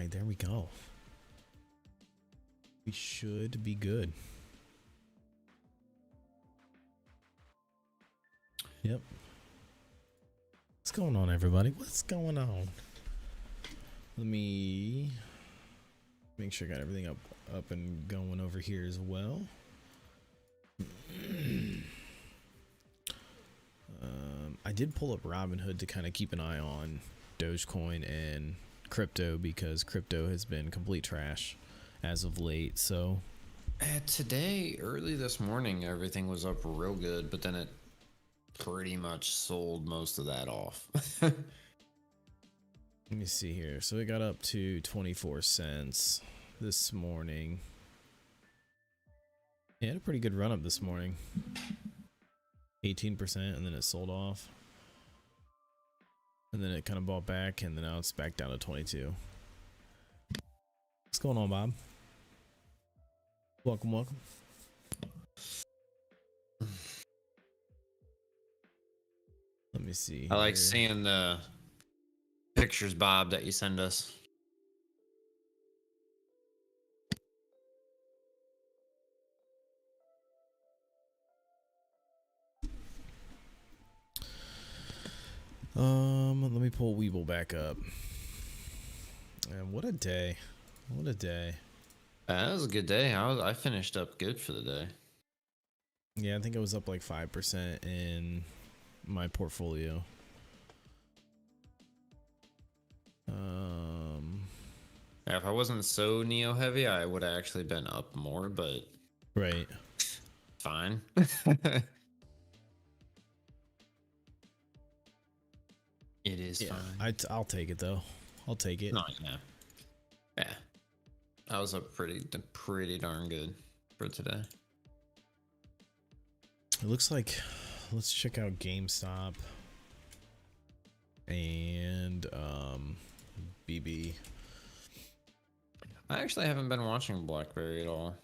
right, there we go. We should be good. Yep. What's going on, everybody? What's going on? Let me make sure I got everything up and going over here as well. I did pull up Robinhood to kind of keep an eye on Dogecoin and crypto because crypto has been complete trash as of late. So today, early this morning, everything was up real good, but then it pretty much sold most of that off. let me see here. So it got up to 24 cents this morning. Yeah, had a pretty good run up this morning. 18%, and then it sold off. And then it kind of bought back, and then now it's back down to 22. What's going on, Bob? Welcome, welcome. Let me see. I like seeing the pictures, Bob, that you send us. Let me pull Weeble back up. And what a day. What a day. That was a good day. I finished up good for the day. Yeah, I think it was up like 5% in my portfolio. Yeah, if I wasn't so Neo heavy, I would have actually been up more, but Right. fine. It is fine. I'll take it though. I'll take it. No, yeah. I was up pretty darn good for today. It looks like, let's check out GameStop and BB. I actually haven't been watching BlackBerry at all.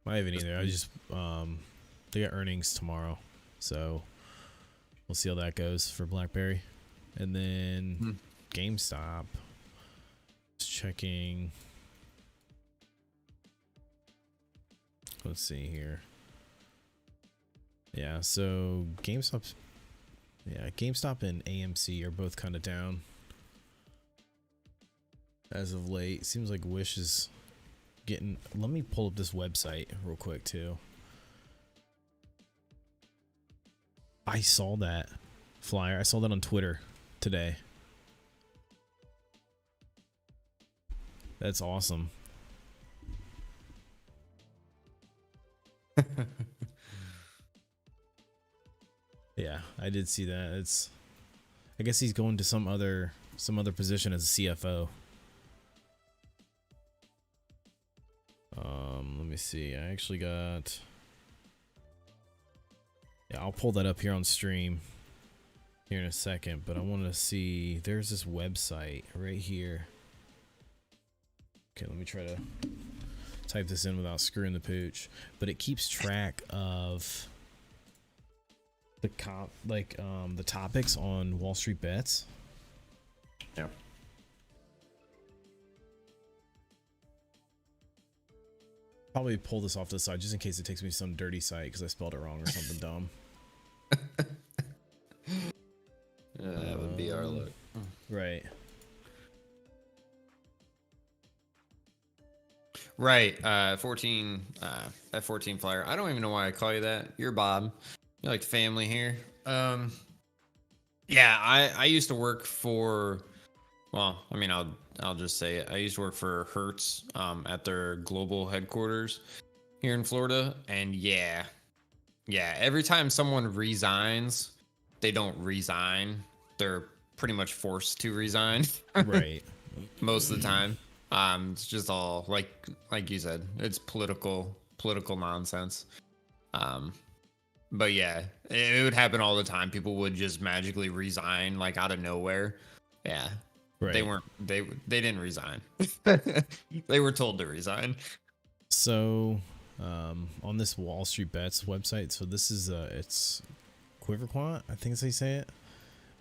I haven't either. I just they got earnings tomorrow, so we'll see how that goes for BlackBerry. And then GameStop. Just checking. Let's see here. Yeah, so GameStop and AMC are both kind of down as of late. Seems like Wish is getting. Let me pull up this website real quick too. I saw that flyer. I saw that on Twitter today. That's awesome. Yeah, I did see that. I guess he's going to some other position as a CFO. Let me see. I actually got. Yeah, I'll pull that up here on stream here in a second, but I wanted to see. There's this website right here. Okay, let me try to type this in without screwing the pooch. But it keeps track of the the topics on Wall Street Bets. Yeah. Probably pull this off to the side just in case it takes me some dirty site because I spelled it wrong or something dumb. Yeah, that would be our look. Right. Right. 14. That 14 flyer. I don't even know why I call you that. You're Bob. You're like family here. Yeah. I used to work for. Well, I mean, I'll just say it. I used to work for Hertz at their global headquarters here in Florida, and yeah. Every time someone resigns, they don't resign. They're pretty much forced to resign. Right. Most of the time. It's just all like you said, it's political nonsense. But yeah, it would happen all the time. People would just magically resign like out of nowhere. Yeah. Right. They didn't resign. They were told to resign. So, on this Wall Street Bets website, so this is it's QuiverQuant, I think is how you say it.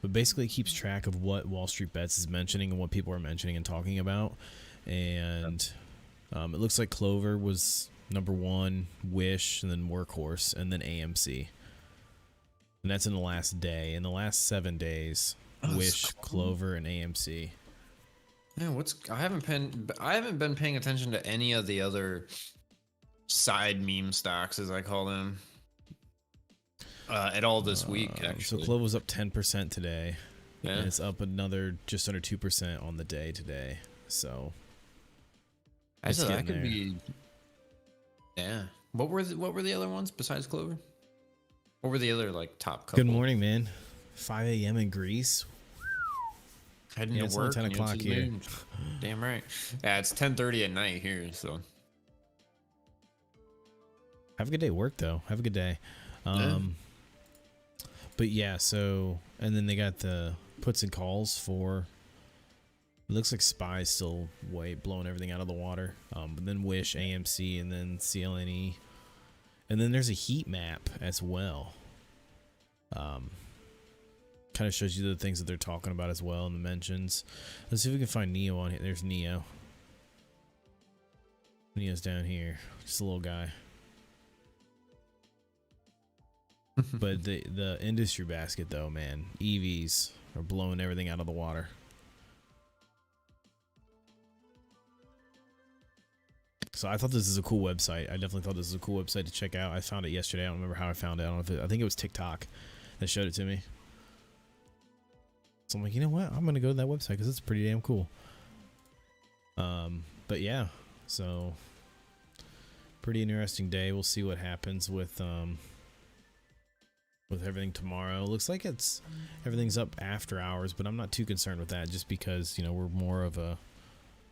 But basically it keeps track of what Wall Street Bets is mentioning and what people are mentioning and talking about. and it looks like Clover was number 1, Wish, and then Workhorse, and then AMC. And that's in the last day. In the last 7 days, Wish, Clover, and AMC. Man, I haven't been paying attention to any of the other side meme stocks, as I call them, at all this week. Actually, so Clover was up 10% today. Yeah, and it's up another just under 2% on the day today. So that could be. Yeah. What were the other ones besides Clover? What were the other like top couple? Good morning, man. 5 a.m. in Greece. Heading to work. 10 o'clock here. Damn right. Yeah, it's 10:30 at night here. So have a good day at work, though. Have a good day. But yeah, so and then they got the puts and calls for. It looks like SPY's still blowing everything out of the water. But then Wish, AMC, and then CLNE. And then there's a heat map as well. Kind of shows you the things that they're talking about as well in the mentions. Let's see if we can find Neo on here. There's Neo. Neo's down here. Just a little guy. But the industry basket, though, man. EVs are blowing everything out of the water. So I thought this is a cool website. I definitely thought this was a cool website to check out. I found it yesterday. I don't remember how I found it. I think it was TikTok that showed it to me. So I'm like, you know what? I'm gonna go to that website because it's pretty damn cool. But yeah, so pretty interesting day. We'll see what happens with everything tomorrow. It looks like everything's up after hours, but I'm not too concerned with that just because we're more of a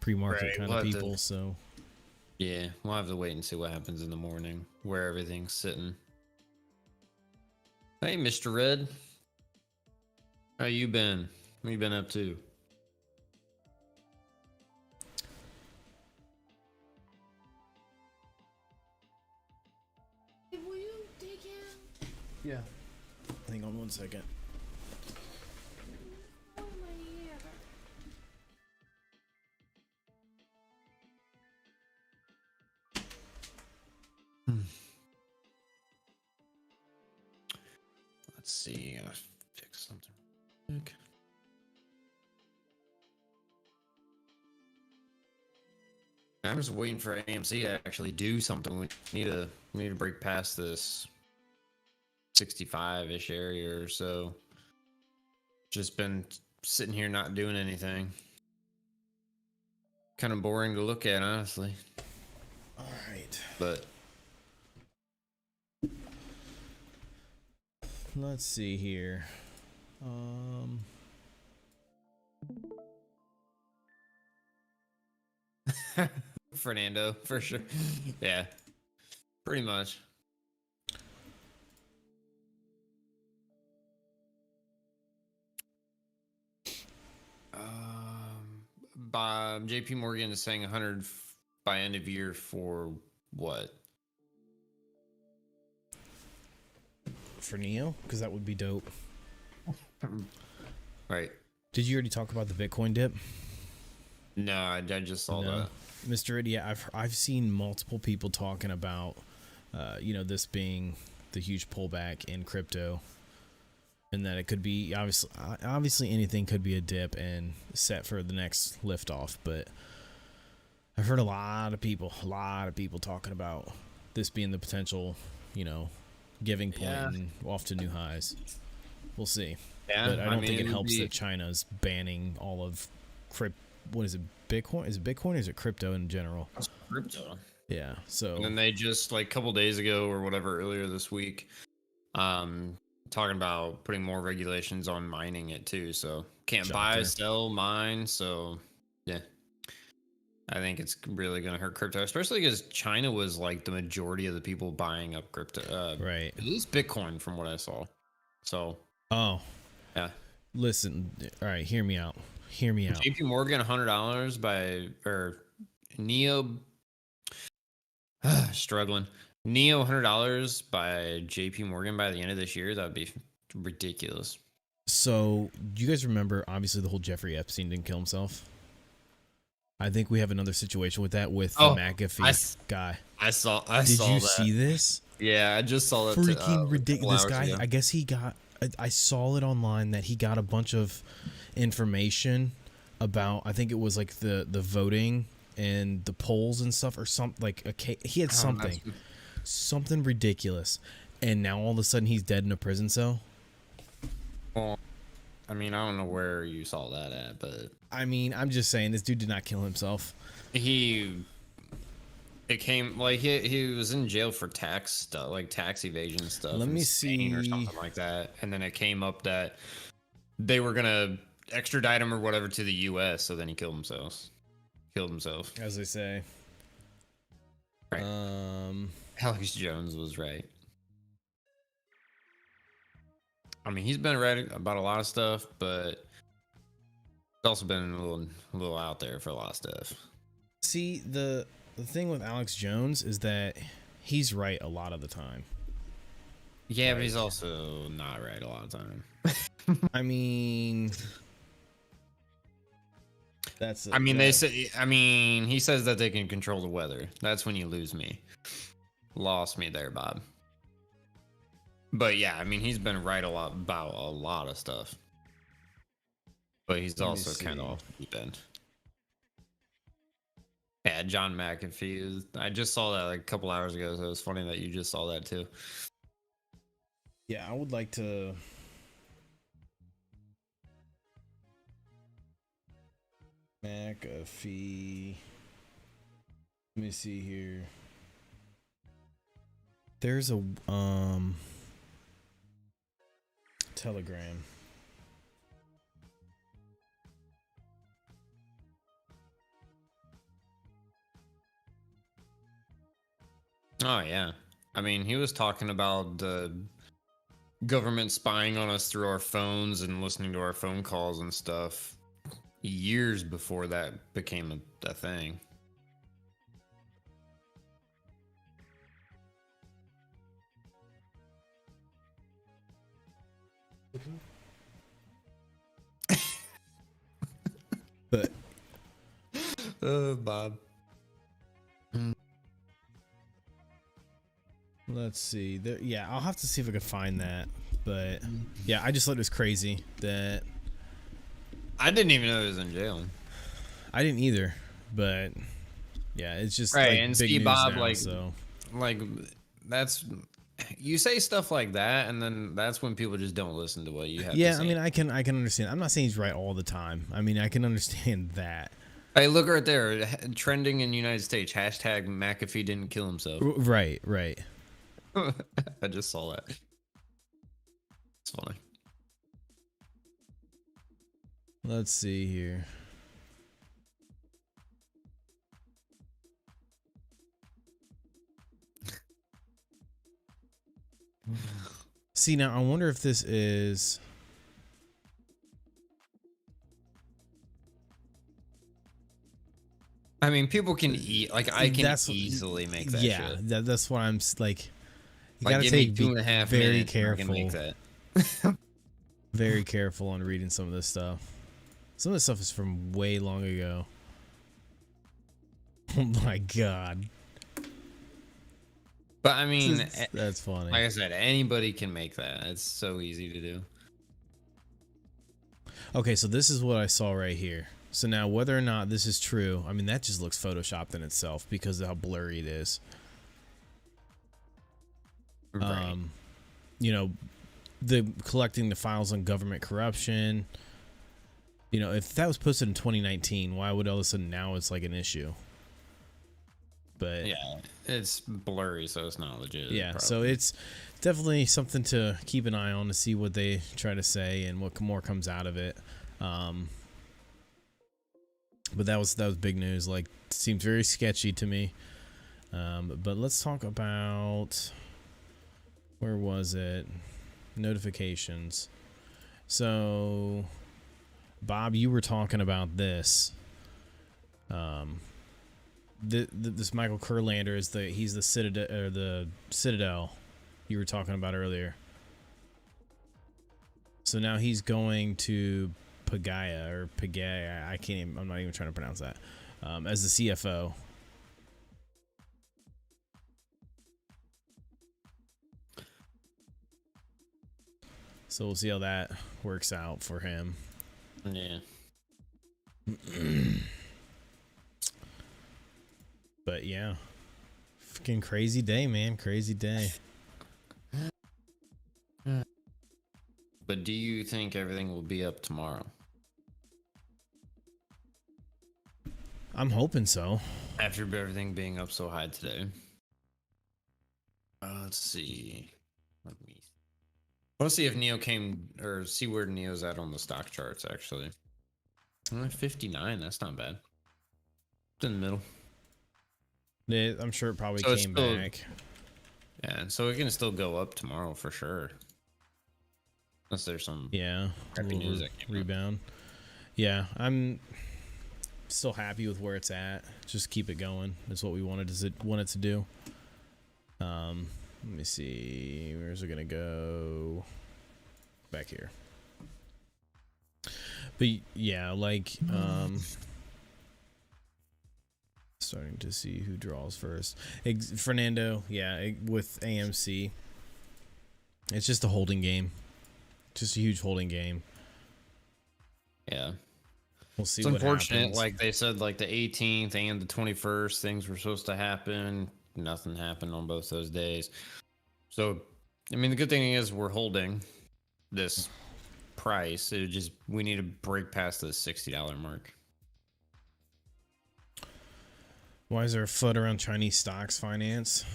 pre-market kind of people. So. Yeah, we'll have to wait and see what happens in the morning, where everything's sitting. Hey, Mr. Red. How you been? What you been up to? Will you take him? Yeah. Hang on one second. Oh my ear. Let's see. I gotta fix something. Okay. I'm just waiting for AMC to actually do something. We need to break past this 65-ish area or so. Just been sitting here not doing anything. Kind of boring to look at, honestly. All right. But let's see here. Fernando, for sure. Yeah, pretty much. By JP Morgan is saying 100 by end of year for what? For Neo? Because that would be dope. Right. Did you already talk about the Bitcoin dip? No, I just saw that. Mr. Idiot, I've seen multiple people talking about, this being the huge pullback in crypto, and that it could be obviously anything could be a dip and set for the next liftoff. But I've heard a lot of people talking about this being the potential, giving point and off to new highs. We'll see. Yeah, but I don't think it helps that China's banning all of what is it? Bitcoin? Is it Bitcoin or is it crypto in general? It's crypto. Yeah. So. And then they just like a couple days ago or whatever earlier this week, talking about putting more regulations on mining it too. So can't buy, sell, mine. So yeah, I think it's really gonna hurt crypto, especially because China was like the majority of the people buying up crypto. Right. At least Bitcoin, from what I saw. So. Oh. Yeah. Listen. All right. Hear me out. JP Morgan $100 Neo struggling. Neo $100 by JP Morgan by the end of this year. That would be ridiculous. So, do you guys remember? Obviously, the whole Jeffrey Epstein didn't kill himself. I think we have another situation with that with the Oh, McAfee guy. I saw Did you that. see this? Yeah, I just saw that. Freaking A couple ridiculous. This hours guy, ago. I guess he got. I saw it online that he got a bunch of information about. I think it was like the voting and the polls and stuff, or something like he had something ridiculous, and now all of a sudden he's dead in a prison cell. Well, I mean, I don't know where you saw that at, but I mean, I'm just saying this dude did not kill himself. he was in jail for tax stuff, like tax evasion stuff. Let in me Spain or see. something like that, and then it came up that they were gonna extradite him or whatever to the U.S. So then he killed himself. As they say. Right. Alex Jones was right. I mean, he's been right about a lot of stuff, but he's also been a little out there for a lot of stuff. See, the thing with Alex Jones is that he's right a lot of the time. Yeah, right. But he's also not right a lot of the time. I mean, they say. I mean, he says that they can control the weather. That's when you lose me. Lost me there, Bob. But yeah, I mean, he's been right about a lot of stuff. But he's also kind of off the deep end. Yeah, John McAfee. I just saw that like a couple hours ago, so it's funny that you just saw that too. Yeah, I would like to. McAfee. Let me see here. There's a Telegram. Oh yeah. I mean, he was talking about the government spying on us through our phones and listening to our phone calls and stuff years before that became a thing. But Bob. Let's see. Yeah, I'll have to see if I can find that. But yeah, I just thought it was crazy that I didn't even know he was in jail. I didn't either, but yeah, it's just right. Like, and big see, news Bob, now, like that's you say stuff like that, and then that's when people just don't listen to what you have. Yeah, to say. I mean, I can understand. I'm not saying he's right all the time. I mean, I can understand that. Hey, look right there, trending in the United States. Hashtag McAfee didn't kill himself. Right. I just saw that. It's funny. Let's see here. See, now I wonder if this is. I mean, people can eat. Like, I can easily make that. Yeah, shit. That's what I'm like. You like, gotta give me take 2.5 very minutes careful. I can make that. Very careful on reading some of this stuff. Some of this stuff is from way long ago. Oh my god. But I mean, that's funny. Like I said, anybody can make that. It's so easy to do. Okay, so this is what I saw right here. So now whether or not this is true, I mean, that just looks photoshopped in itself because of how blurry it is. Right. You know, the collecting the files on government corruption. You know, if that was posted in 2019, why would all of a sudden now it's like an issue? But yeah, it's blurry, so it's not legit. Yeah, probably. So it's definitely something to keep an eye on to see what they try to say and what more comes out of it. But that was big news. Like, seems very sketchy to me. But let's talk about, where was it? Notifications. So, Bob, you were talking about this. This Michael Kurlander is he's the Citadel you were talking about earlier. So now he's going to Pagaya. I'm not even trying to pronounce that. as the CFO. So we'll see how that works out for him. Yeah. But yeah, fucking crazy day, man. Crazy day. But do you think everything will be up tomorrow? I'm hoping so. After everything being up so high today. Let's see. Let me. I want to see if Neo came, or see where Neo's at on the stock charts, actually. 59, that's not bad. It's in the middle. I'm sure it probably So it's came still- back. Yeah, so it can still go up tomorrow for sure. Unless there's some Yeah, a crappy little news that came out. rebound. Yeah, I'm still happy with where it's at. Just keep it going. That's what we wanted to do. Let me see. Where's it gonna go? Back here. But yeah, like starting to see who draws first. Fernando, yeah, with AMC. It's just a holding game. Just a huge holding game. Yeah. We'll see It's what unfortunate, happens. like they said, like the 18th and the 21st, things were supposed to happen. Nothing happened on both those days. So, I mean, the good thing is we're holding this price. We need to break past the $60 mark. Why is there a FUD around Chinese stocks finance?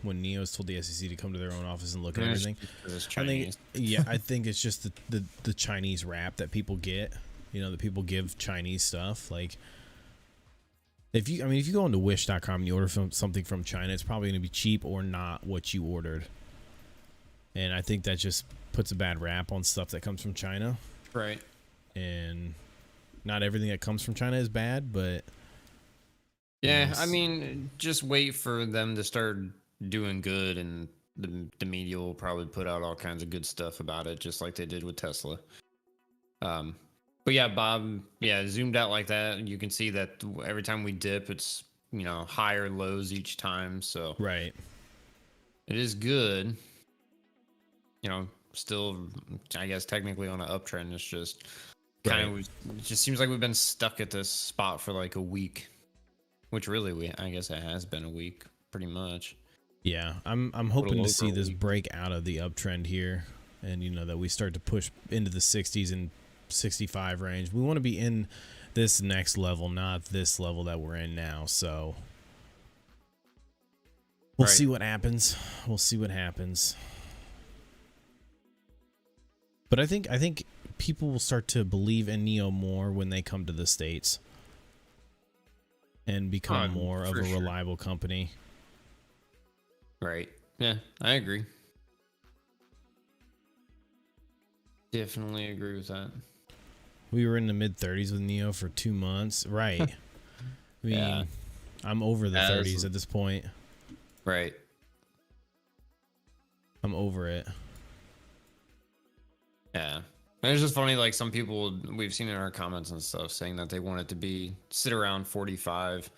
When Neo's told the SEC to come to their own office and look at everything. It's I Chinese. think, yeah, I think it's just the Chinese rap that people get. You know, that people give Chinese stuff. Like, if you go into Wish.com and you order something from China, it's probably going to be cheap or not what you ordered. And I think that just puts a bad rap on stuff that comes from China. Right. And not everything that comes from China is bad, but Yeah, yes. I mean, just wait for them to start doing good, and the media will probably put out all kinds of good stuff about it, just like they did with Tesla. But yeah, Bob, zoomed out like that, you can see that every time we dip, it's higher lows each time. So right. it is good. Still, I guess technically on an uptrend. It's just it just seems like we've been stuck at this spot for like a week. Which really, I guess it has been a week, pretty much. Yeah, I'm hoping to see this break out of the uptrend here, and that we start to push into the 60s and 65 range. We want to be in this next level, not this level that we're in now. So we'll see what happens. We'll see what happens. But I think people will start to believe in Neo more when they come to the States and become more of a reliable company. Right. Yeah, I agree. Definitely agree with that. We were in the mid 30s with Neo for 2 months. Right. I mean, Yeah. I'm over the 30s at this point. Right. I'm over it. Yeah. And it's just funny, like some people we've seen in our comments and stuff saying that they want it to sit around 45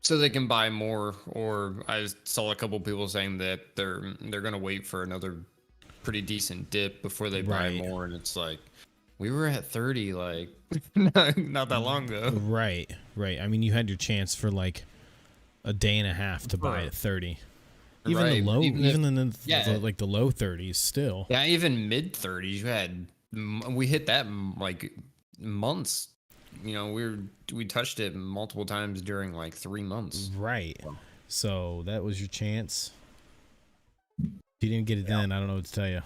so they can buy more. Or I saw a couple people saying that they're gonna wait for another pretty decent dip before they buy more. And it's like, we were at 30 like not that long ago. Right. I mean, you had your chance for like a day and a half to buy at 30. Even the low, even in the low 30s still. Yeah, even mid 30s, we hit that like months. We touched it multiple times during like 3 months. Right. So that was your chance. If you didn't get it then, I don't know what to tell you.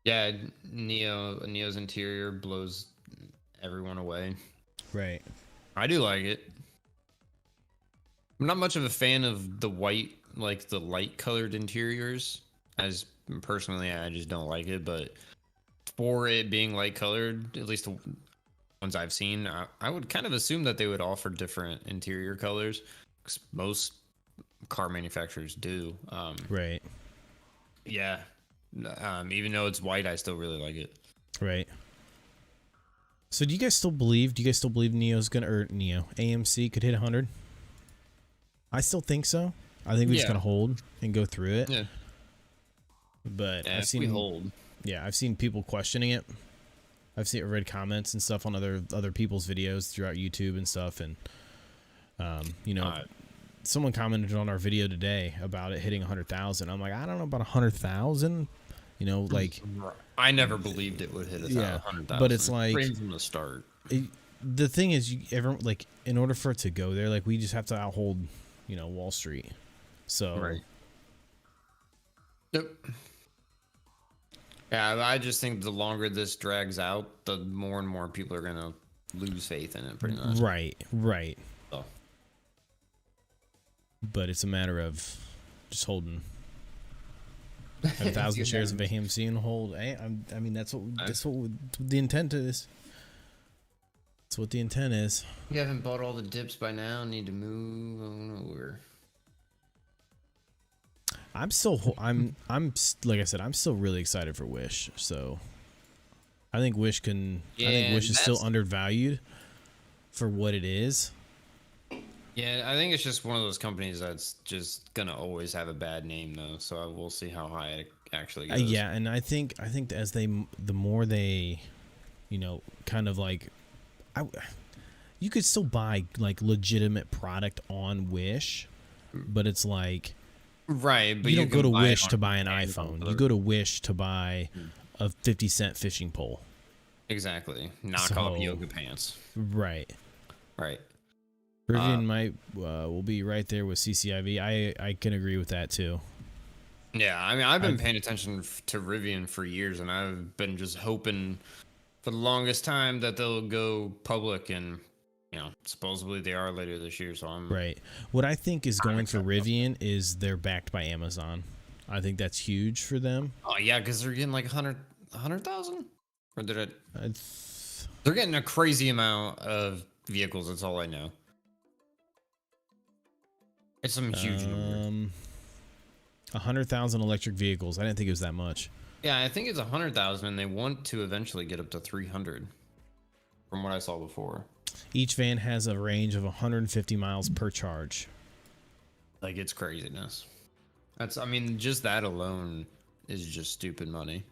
Yeah, Neo's interior blows everyone away. Right. I do like it. I'm not much of a fan of the white, like the light colored interiors. As personally, I just don't like it. But for it being light colored, at least the ones I've seen, I would kind of assume that they would offer different interior colors, because most car manufacturers do. Right. Yeah. Even though it's white, I still really like it. Right. So do you guys still believe Neo's gonna, or Neo AMC could hit 100? I still think so. I think we're just gonna hold and go through it. Yeah. But Yeah, I've seen we hold. Yeah, I've seen people questioning it. Read comments and stuff on other people's videos throughout YouTube and stuff, and someone commented on our video today about it hitting 100,000. I'm like, I don't know about 100,000. Like I never believed it would hit 100,000. But it's like from the start. The thing is, in order for it to go there, like we just have to outhold, Wall Street. So right. Yep. Yeah, I just think the longer this drags out, the more and more people are gonna lose faith in it. Pretty much. Right. So. But it's a matter of just holding 1,000 shares of AMC and hold. I mean, that's what the intent is. That's what the intent is. You haven't bought all the dips by now. Need to move on over. I'm like I said, I'm still really excited for Wish. So I think Wish is still undervalued for what it is. Yeah, I think it's just one of those companies that's just gonna always have a bad name, though. So we'll see how high it actually goes. Yeah, and I think as the more they, kind of like, you could still buy like legitimate product on Wish, but it's like, right? But you don't go to Wish to buy an iPhone. You go to Wish to buy a 50-cent fishing pole. Exactly. Knock off yoga pants. Right. Right. Rivian will be right there with CCIV. I can agree with that too. Yeah, I mean, I've been paying attention to Rivian for years, and I've been just hoping for the longest time that they'll go public, and supposedly they are later this year. So I'm right. What I think is going for Rivian is they're backed by Amazon. I think that's huge for them. Oh yeah, because they're getting like 100,000, or did it? They're getting a crazy amount of vehicles. That's all I know. It's some huge number. 100,000 electric vehicles. I didn't think it was that much. Yeah, I think it's 100,000, and they want to eventually get up to 300, from what I saw before. Each van has a range of 150 miles per charge. Like, it's craziness. Just that alone is just stupid money.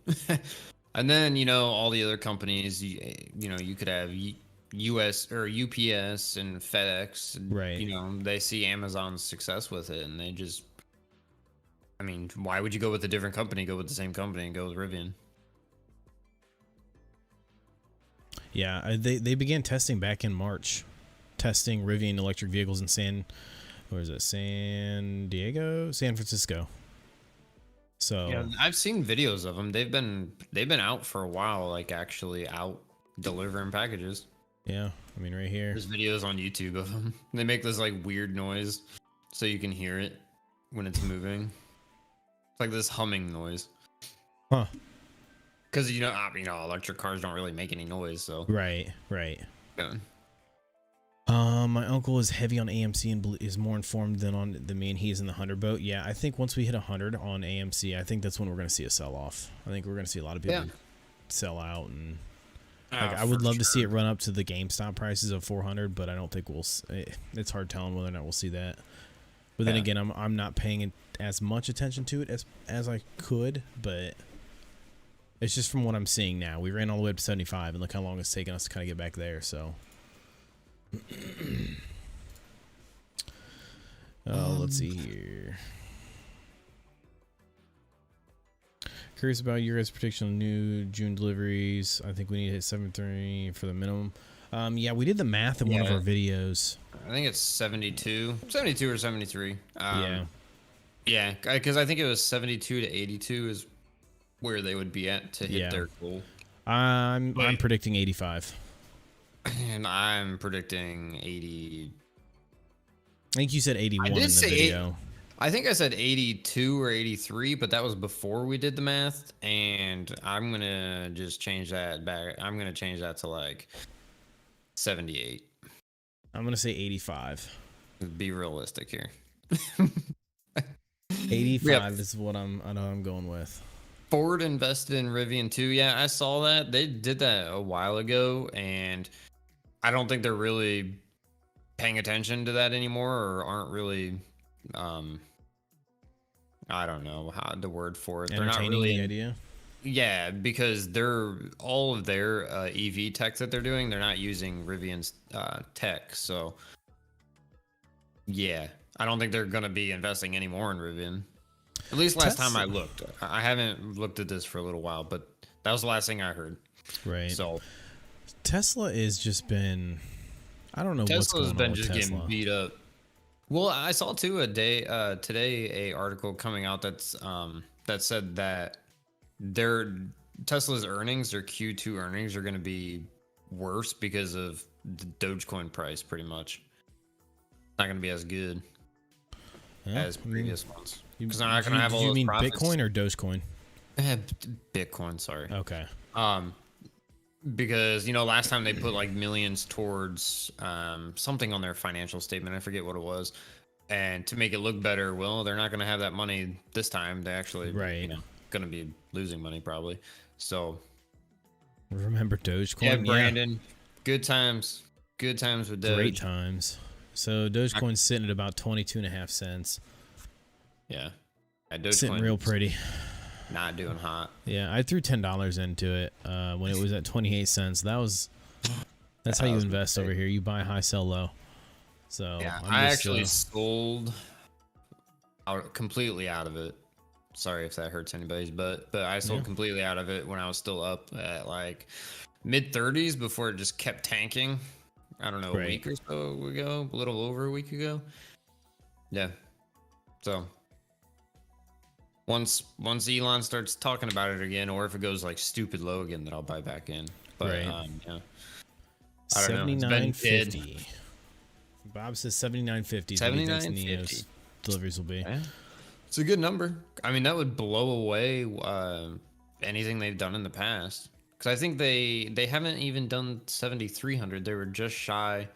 And then, all the other companies, you could have US or UPS and FedEx, right? They see Amazon's success with it, and they just, why would you go with a different company? Go with the same company and go with Rivian. Yeah, they began testing back in March, testing Rivian electric vehicles in San Francisco. So yeah, I've seen videos of them. They've been out for a while, like actually out delivering packages. Yeah, right here. There's videos on YouTube of them. They make this like weird noise, so you can hear it when it's moving. It's like this humming noise. Huh. Because electric cars don't really make any noise, so. Right. Yeah. My uncle is heavy on AMC and is more informed than me, and he's in the 100 boat. Yeah, I think once we hit 100 on AMC, I think that's when we're going to see a sell-off. I think we're going to see a lot of people sell out, and I would love to see it run up to the GameStop prices of 400, but I don't think it's hard telling whether or not we'll see that. But then again, I'm not paying as much attention to it as I could, but it's just from what I'm seeing now. We ran all the way up to 75, and look how long it's taken us to kind of get back there, so. Let's see here. Curious about your guys' prediction on new June deliveries. I think we need to hit 73 for the minimum. Yeah, we did the math in one of our videos. I think it's 72 or 73. Yeah, because I think it was 72 to 82 is where they would be at to hit their goal. I'm predicting 85. And I'm predicting 80. I think you said 81 in the video. I think I said 82 or 83, but that was before we did the math. And I'm going to just change that back. I'm going to change that to like 78. I'm going to say 85. Be realistic here. 85 is what I'm going with. Ford invested in Rivian too. Yeah, I saw that. They did that a while ago, and I don't think they're really paying attention to that anymore, or aren't really. Um, I don't know how the word for it. They're not Entertaining really the idea. Yeah, because they're all of their EV tech that they're doing, they're not using Rivian's tech. So yeah, I don't think they're gonna be investing any more in Rivian. At least last time I looked. I haven't looked at this for a little while, but that was the last thing I heard. Right. So Tesla has just been. I don't know what's Tesla's going on been with just Tesla. getting beat up. Well, I saw too today a article coming out that said that their Tesla's earnings, their Q2 earnings, are going to be worse because of the Dogecoin price. Pretty much, not going to be as good as previous ones because they're not going to have all those You mean profits. Bitcoin or Dogecoin? Bitcoin, sorry. Okay. Because last time they put like millions towards something on their financial statement. I forget what it was. And to make it look better, well, they're not going to have that money this time. They actually, Right. going to be losing money probably. So Remember Dogecoin? yeah, Brandon, good times with Doge. Great times. So Dogecoin's sitting at about 22.5 cents. Yeah, Sitting real pretty. Not doing hot. Yeah, I threw $10 into it when it was at 28 cents. That's how you invest over here. You buy high, sell low. So yeah, I actually sold completely out of it. Sorry if that hurts anybody's, but I sold completely out of it when I was still up at like mid 30s before it just kept tanking. I don't know, a week or so ago, a little over a week ago. Yeah. So once Elon starts talking about it again, or if it goes like stupid low again, then I'll buy back in. But yeah, I don't know. $79.50. Bob says $79.50. $79.50 deliveries will be. Yeah. It's a good number. I mean, that would blow away anything they've done in the past. Because I think they haven't even done 7,300. They were just shy.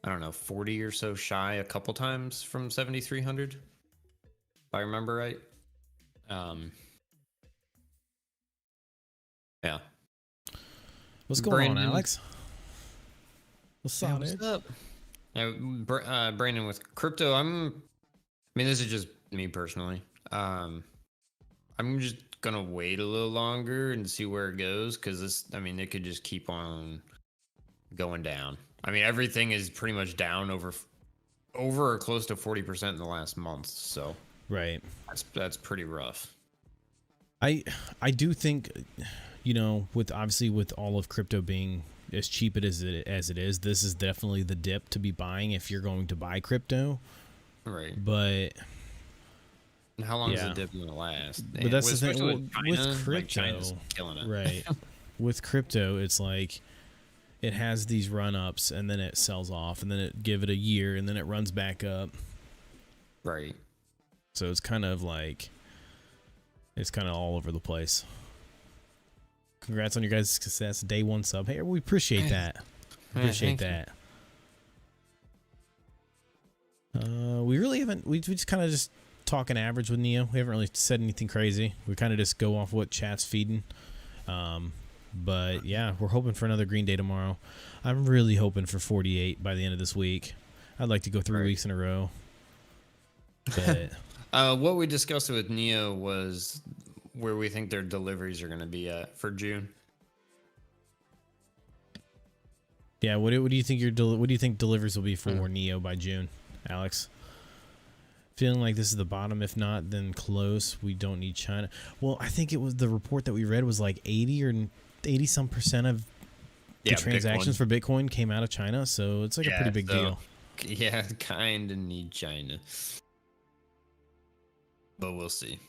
I don't know, 40 or so shy a couple times from 7,300. If I remember right. Yeah. What's going on, Alex? What's up? Yeah, Brandon, with crypto, I mean, this is just me personally. I'm just gonna wait a little longer and see where it goes, because it could just keep on going down. I mean, everything is pretty much down over or close to 40% in the last month. So right, that's pretty rough. I do think, with all of crypto being as cheap as it is, this is definitely the dip to be buying if you're going to buy crypto. Right. But how long is the dip going to last? But that's the thing with crypto, like China's killing it. Right. With crypto, it's like it has these run-ups and then it sells off and then it give it a year and then it runs back up. Right. So it's kind of all over the place. Congrats on your guys' success. Day 1 sub. Hey, we appreciate that. Appreciate that. We really haven't. We just kind of just talking average with Neo. We haven't really said anything crazy. We kind of just go off what chat's feeding. But yeah, we're hoping for another green day tomorrow. I'm really hoping for 48 by the end of this week. I'd like to go 3 weeks in a row. But what we discussed with Neo was where we think their deliveries are going to be at for June. Yeah, what do you think what do you think deliveries will be for Neo by June, Alex? Feeling like this is the bottom. If not, then close. We don't need China. Well, I think it was the report that we read was like 80 some percent of the transactions for Bitcoin came out of China. So it's like a pretty big deal. Yeah, kind of need China. But we'll see.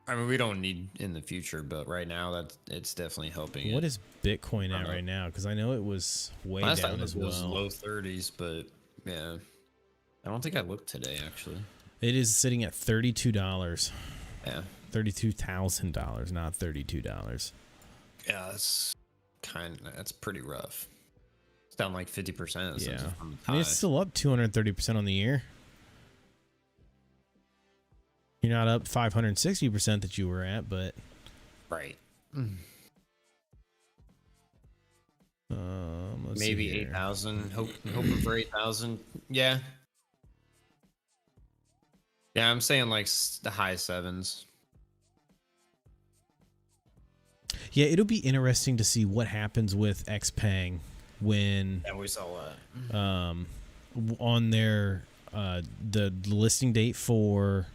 I mean, we don't need in the future, but right now it's definitely helping. What is Bitcoin at right now? Because I know it was way down as well. It was low 30s, but yeah, I don't think I looked today actually. It is sitting at $32. Yeah, $32,000, not $32. Yeah, that's pretty rough. It's down like 50%. Yeah, I mean, it's still up 230% on the year. You're not up 560% that you were at, but Right. let's Maybe see here. 8,000. Hoping for 8,000. Yeah. Yeah, I'm saying like the high sevens. Yeah, it'll be interesting to see what happens with Xpeng when Yeah, we saw that. on their the listing date for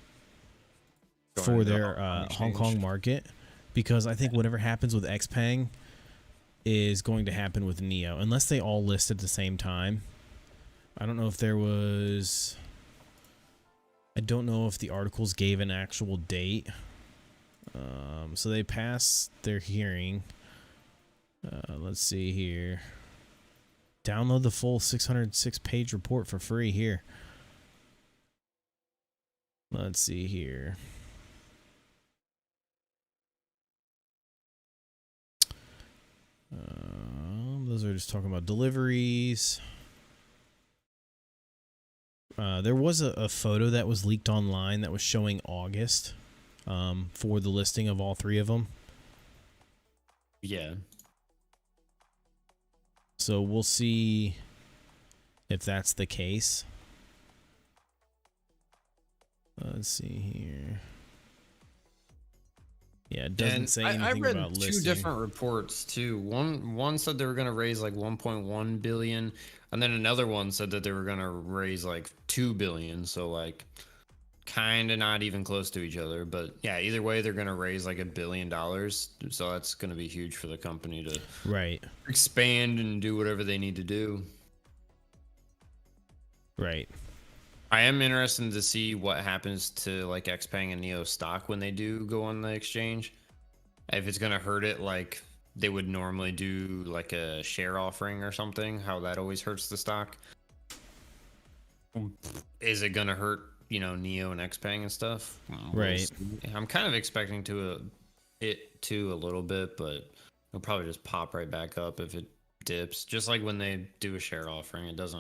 Going to the their Hong Kong Hong Kong exchange. market, because I think whatever happens with Xpeng is going to happen with Neo unless they all list at the same time. I don't know if there was. I don't know if the articles gave an actual date. So they passed their hearing. Let's see here. Download the full 606-page report for free here. Let's see here. Those are just talking about deliveries. There was a photo that was leaked online that was showing August for the listing of all three of them. Yeah. So we'll see if that's the case. Let's see here. Yeah, it doesn't say anything I read about two listing. different reports too. One said they were going to raise like 1.1 billion, and then another one said that they were going to raise like 2 billion. So like, kind of not even close to each other. But yeah, either way, they're going to raise like $1 billion. So that's going to be huge for the company to Right. expand and do whatever they need to do. Right. I am interested to see what happens to like Xpeng and Neo stock when they do go on the exchange. If it's gonna hurt it like they would normally do like a share offering or something, how that always hurts the stock. Is it gonna hurt, Neo and Xpeng and stuff? Right. See. I'm kind of expecting it to a little bit, but it'll probably just pop right back up if it dips. Just like when they do a share offering, it's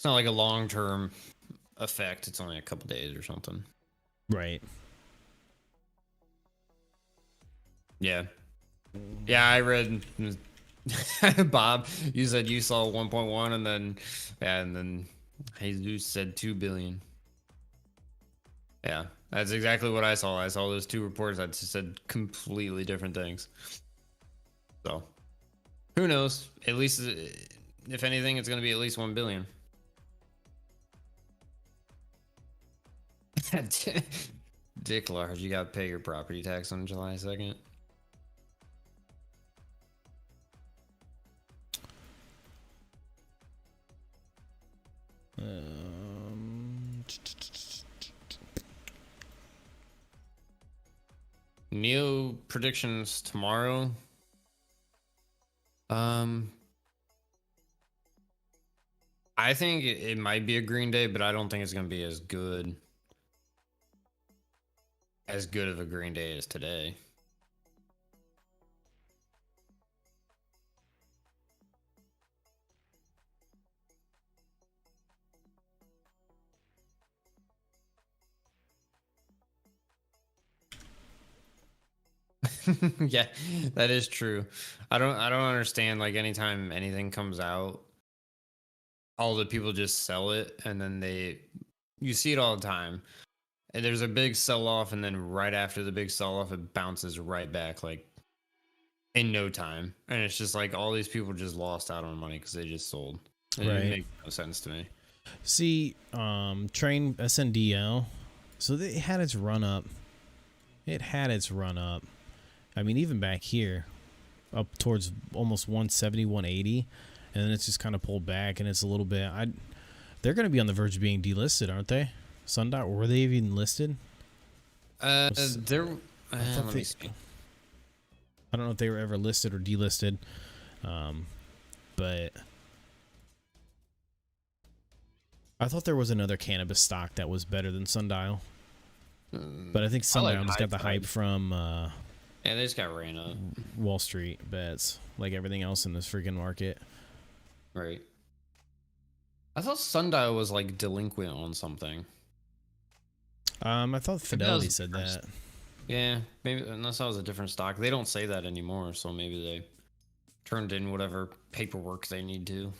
not like a long-term effect. It's only a couple days or something. Right. Yeah. I read Bob, you said you saw 1.1 and then Jesus said 2 billion. Yeah, that's exactly what I saw. I saw those two reports that just said completely different things. So, who knows? At least, if anything, it's going to be at least 1 billion. Dick large, you got to pay your property tax on July 2nd. Neo predictions tomorrow. I think it might be a Green Day, but I don't think it's going to be as good of a Green Day as today. Yeah, that is true. I don't understand, like, anytime anything comes out, all the people just sell it, and then you see it all the time. And there's a big sell off, and then right after the big sell off, it bounces right back, like in no time. And it's just like all these people just lost out on money because they just sold. It makes no sense to me. See, Train SNDL. So it had its run up. I mean, even back here, up towards almost 170, 180, and then it's just kind of pulled back, and it's a little bit. They're going to be on the verge of being delisted, aren't they? Sundial, were they even listed? Let me see. I don't know if they were ever listed or delisted, but I thought there was another cannabis stock that was better than Sundial. But I think Sundial just got the hype from yeah, they just got ran up. Wall Street bets, like everything else in this freaking market. Right. I thought Sundial was like delinquent on something. I thought Fidelity said that. Yeah, maybe unless that was a different stock. They don't say that anymore, so maybe they turned in whatever paperwork they need to.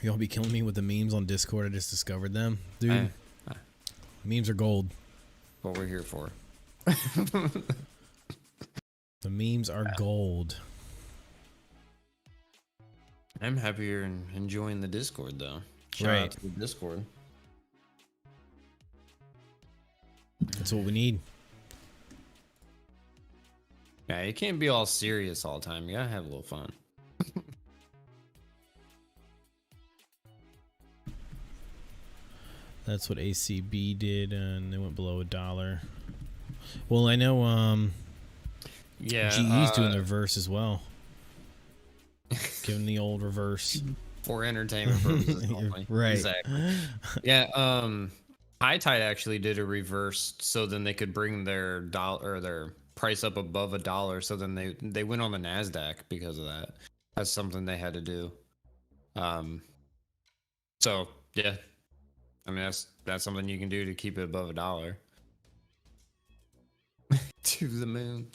Y'all be killing me with the memes on Discord. I just discovered them, dude. Memes are gold. What we're here for. The memes are gold. I'm happier and enjoying the Discord though. Shout out to the Discord. That's what we need. Yeah, you can't be all serious all the time. You gotta have a little fun. That's what ACB did, and they went below $1. Well, I know Yeah, GE's doing the reverse as well. Giving the old reverse. For entertainment purposes only. Right. Exactly. Yeah, High Tide actually did a reverse so then they could bring their dollar or their price up above $1, so then they went on the NASDAQ because of that. That's something they had to do. So yeah. I mean that's something you can do to keep it above $1. To the moon.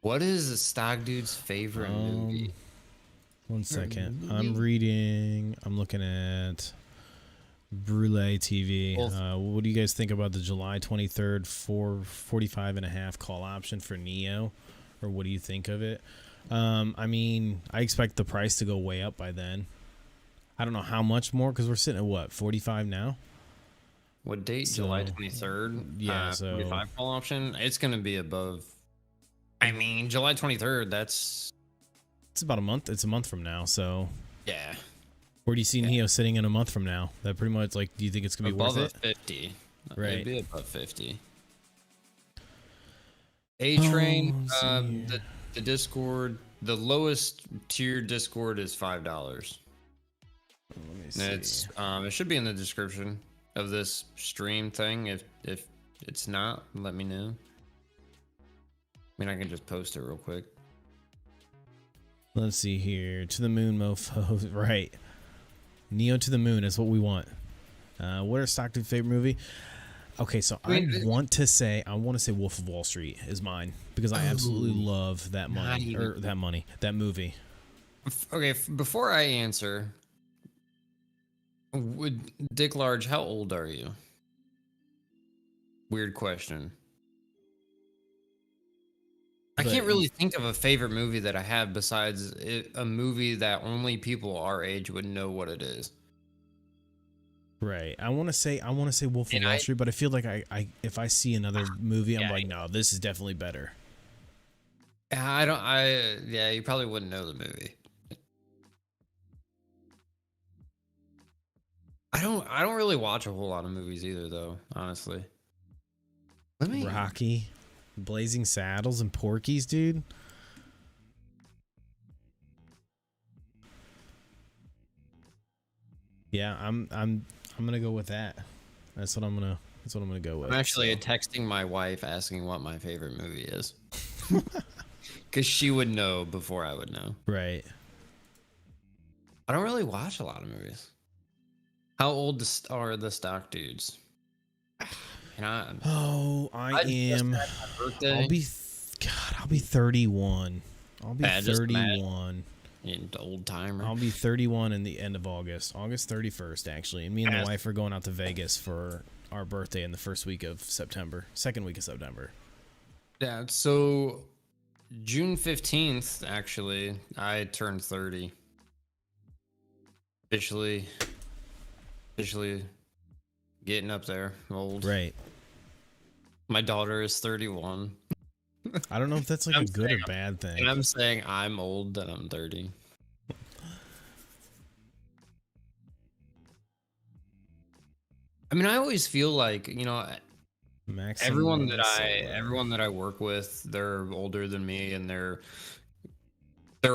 What is the stock dude's favorite movie? One second. I'm looking at Brule TV. What do you guys think about the July 23rd 445.5 call option for Neo? Or what do you think of it? I mean, I expect the price to go way up by then. I don't know how much more because we're sitting at what, 45 now? What date? So, July 23rd? Yeah, so 45 call option. It's going to be above. I mean, July 23rd, that's. It's about a month. It's a month from now. So, yeah. Where do you see Neo sitting in a month from now? That pretty much, like, do you think it's going to be above worth it? 50. Right. It'd be above 50. A-Train, the Discord, the lowest tier Discord is $5. Let me see. It's it should be in the description of this stream thing. If it's not, let me know. I mean, I can just post it real quick. Let's see here. To the moon, mofo. Right. Neo to the moon is what we want. What are stock dude's favorite movie? Okay, so I want to say Wolf of Wall Street is mine because I absolutely love that that movie. Okay, before I answer, Dick Large, how old are you? Weird question. I can't really think of a favorite movie that I have besides a movie that only people our age would know what it is. Right. I want to say Wolf of Wall Street, but I feel like I if I see another movie, I'm like, no, this is definitely better. Yeah, you probably wouldn't know the movie. I don't really watch a whole lot of movies either, though, honestly. Rocky, Blazing Saddles, and Porky's, dude. Yeah, I'm gonna go with that. That's what I'm gonna go with. I'm actually texting my wife asking what my favorite movie is, because she would know before I would know. Right. I don't really watch a lot of movies. How old are the stock dudes? And I am. I'll be 31. I'll be 31. Old timer. I'll be 31 in the end of August 31st, actually. And me and the wife are going out to Vegas for our birthday in the second week of September. Yeah, so June 15th, actually, I turned 30. Officially getting up there, old. Right. My daughter is 31. I don't know if that's like a good or bad thing. And I'm saying I'm old that I'm 30. I mean, I always feel like, everyone that I work with, they're older than me, and they're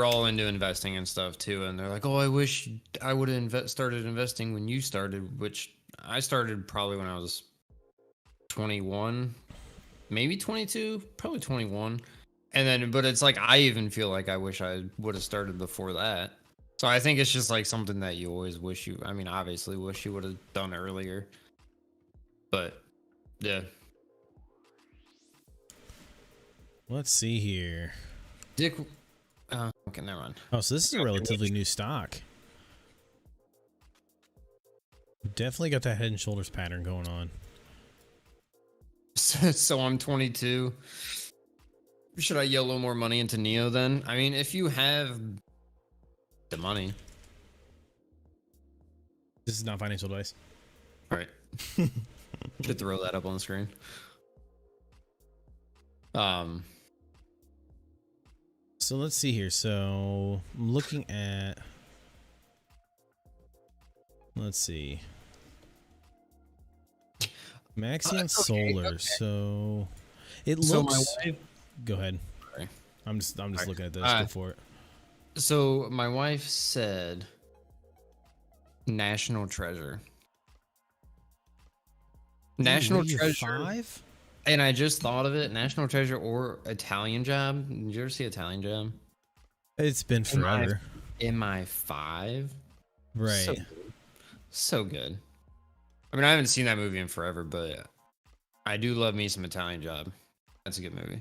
all into investing and stuff too. And they're like, "Oh, I wish I would have started investing when you started," which I started probably when I was 21, maybe 22, probably 21. And then, but it's like, I even feel like I wish I would have started before that. So I think it's just like something that you always wish you. I mean, obviously, wish you would have done earlier. But yeah, Let's see here. Dick. Okay, never mind. Oh, so this is a relatively new stock. Definitely got that head and shoulders pattern going on. So I'm 22. Should I YOLO more money into Neo then? I mean, if you have the money. This is not financial advice. All right. Should throw that up on the screen. So let's see here. So I'm looking at, let's see, Maxion Solar. Okay. So it looks. So my wife. Go ahead. Sorry. I'm just Sorry. looking at this. Go for it. So my wife said National Treasure. National What are you, Treasure. 5? And I just thought of it. National Treasure or Italian Job. Did you ever see Italian Job? It's been forever. In my 5. Right. So good. I mean, I haven't seen that movie in forever, but I do love me some Italian Job. That's a good movie.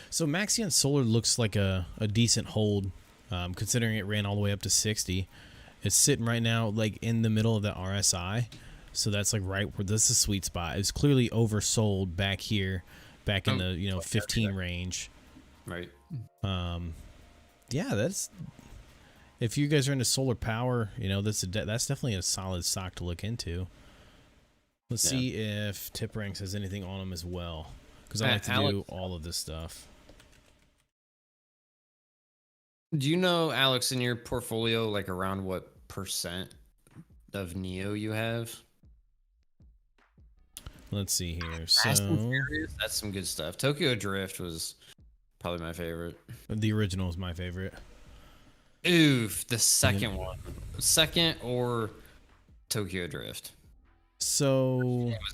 So Maxion Solar looks like a decent hold, considering it ran all the way up to 60. It's sitting right now like in the middle of the RSI. So that's like right where this is a sweet spot. It's clearly oversold back here, back in the 15 range. Right. Yeah, that's, if you guys are into solar power, that's definitely a solid stock to look into. Let's see if TipRanks has anything on them as well, because I like to do all of this stuff. Do you know, Alex, in your portfolio, like around what % of Neo you have? Let's see here. Fast and So Furious, that's some good stuff. Tokyo Drift was probably my favorite. the original is my favorite. Oof, the second one. Second or Tokyo Drift. So It was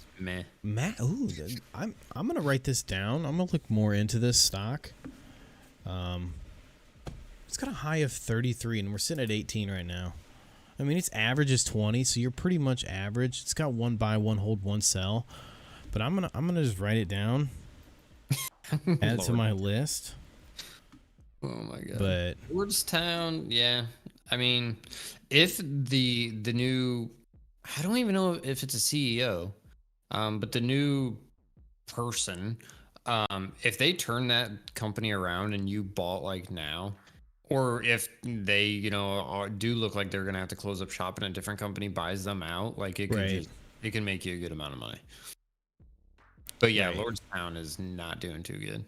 meh. ooh, I'm gonna write this down. I'm gonna look more into this stock. It's got a high of 33, and we're sitting at 18 right now. I mean, its average is 20, so you're pretty much average. It's got 1 buy, 1 hold, 1 sell. But I'm gonna just write it down, add it to my list. Oh my god. But Lordstown, yeah. I mean, if the new, I don't even know if it's a CEO, but the new person, if they turn that company around and you bought like now, or if they, do look like they're gonna have to close up shop and a different company buys them out, like it could it can make you a good amount of money. But yeah, Lordstown is not doing too good.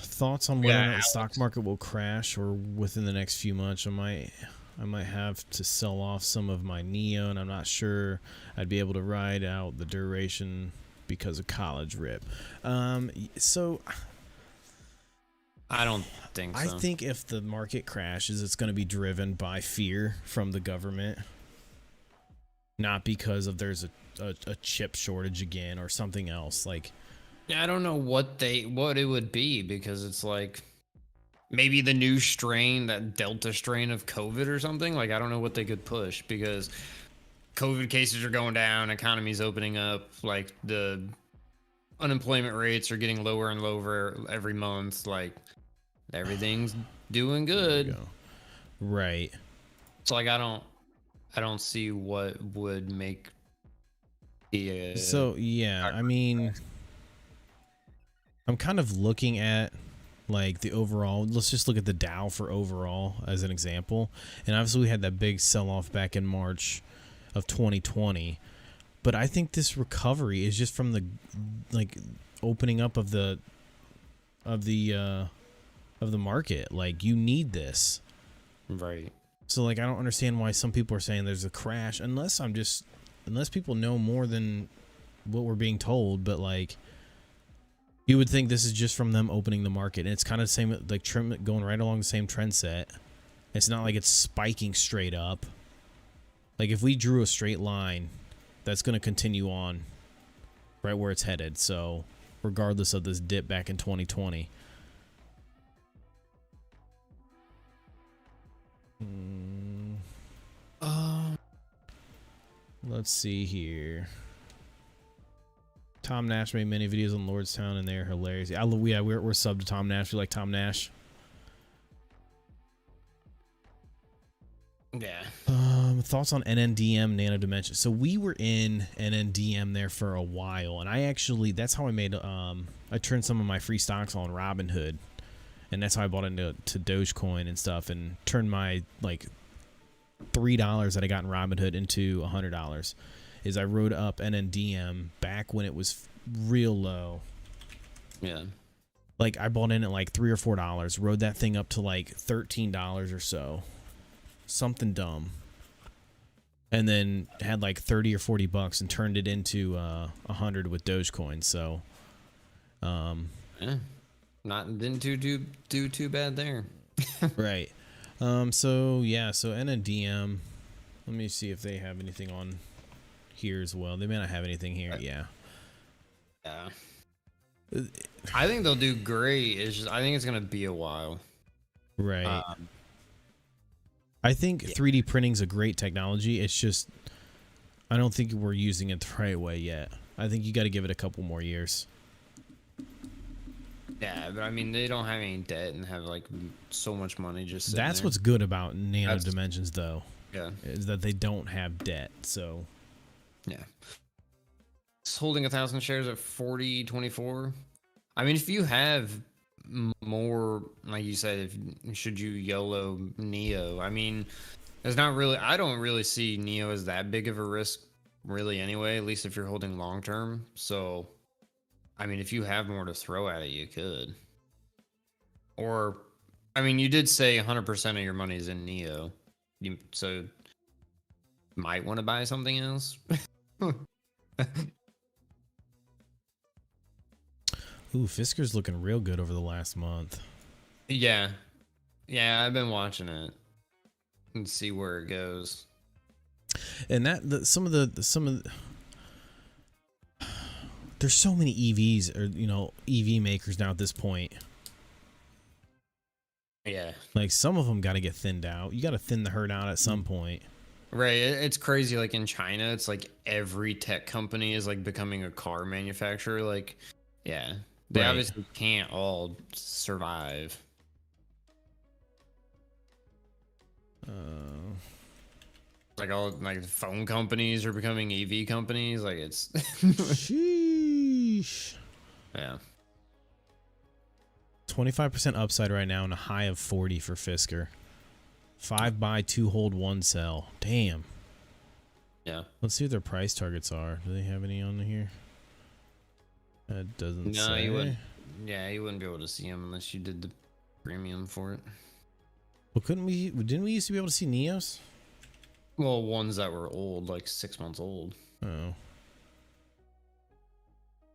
Thoughts on whether or not the stock market will crash or within the next few months. I might have to sell off some of my Neo, and I'm not sure I'd be able to ride out the duration because of college rip. So I don't think so. I think if the market crashes, it's going to be driven by fear from the government, not because of there's a chip shortage again or something else. Like, yeah, I don't know what it would be, because it's like maybe the new strain, that Delta strain of COVID or something. Like, I don't know what they could push, because COVID cases are going down, economy's opening up, like the unemployment rates are getting lower and lower every month. Like, everything's doing good. Right. So like, I don't see what would make the so yeah, I mean, I'm kind of looking at like the overall. Let's just look at the Dow for overall as an example. And obviously we had that big sell-off back in March of 2020. But I think this recovery is just from the like opening up of the market. Like, you need this. Right. So like, I don't understand why some people are saying there's a crash, unless people know more than what we're being told. But like, you would think this is just from them opening the market, and it's kind of the same, like trim going right along the same trend set. It's not like it's spiking straight up. Like, if we drew a straight line, that's going to continue on right where it's headed. So regardless of this dip back in 2020. Let's see here. Tom Nash made many videos on Lordstown, and they're hilarious. Yeah, we're sub to Tom Nash. We like Tom Nash. Yeah. Thoughts on NNDM Nano Dimension. So we were in NNDM there for a while, and that's how I made I turned some of my free stocks on Robinhood, and that's how I bought into Dogecoin and stuff, and turned my like $3 that I got in Robinhood into $100. Is I rode up NNDM back when it was real low. Yeah. Like I bought in at like $3 or $4, rode that thing up to like $13 or so, something dumb, and then had like 30 or 40 bucks and turned it into 100 with Dogecoin. So, yeah, didn't do too bad there. right. So yeah, so NNDM. Let me see if they have anything on here as well. They may not have anything here. Yeah. Yeah. I think they'll do great. It's just I think it's gonna be a while. Right. I think 3D printing is a great technology. It's just I don't think we're using it the right way yet. I think you got to give it a couple more years. Yeah, but I mean they don't have any debt and have like so much money just sitting That's there. what's good about Nano Dimensions, though. Yeah. Is that they don't have debt. So yeah. It's holding 1,000 shares at 40.24. I mean, if you have more, like you said, should you YOLO Neo? I mean, there's not really. I don't really see Neo as that big of a risk, really. Anyway, at least if you're holding long term. So, I mean, if you have more to throw at it, you could. Or, I mean, you did say 100% of your money is in Neo, so might want to buy something else. ooh, Fisker's looking real good over the last month. Yeah. Yeah, I've been watching it and see where it goes. And some of the there's so many EVs or EV makers now at this point. Yeah. Like some of them got to get thinned out. You got to thin the herd out at some point. Right. It's crazy. Like in China, it's like every tech company is like becoming a car manufacturer. Like, yeah. They Right. obviously can't all survive. Like all like phone companies are becoming EV companies. Like it's Sheesh. yeah. 25% upside right now and a high of 40 for Fisker. 5 buy, 2 hold, 1 sell. Damn. Yeah. Let's see what their price targets are. Do they have any on here? That doesn't No, say. you wouldn't. Yeah, you wouldn't be able to see them unless you did the premium for it. Well, didn't we used to be able to see Neos? Well, ones that were old, like 6 months old. Oh.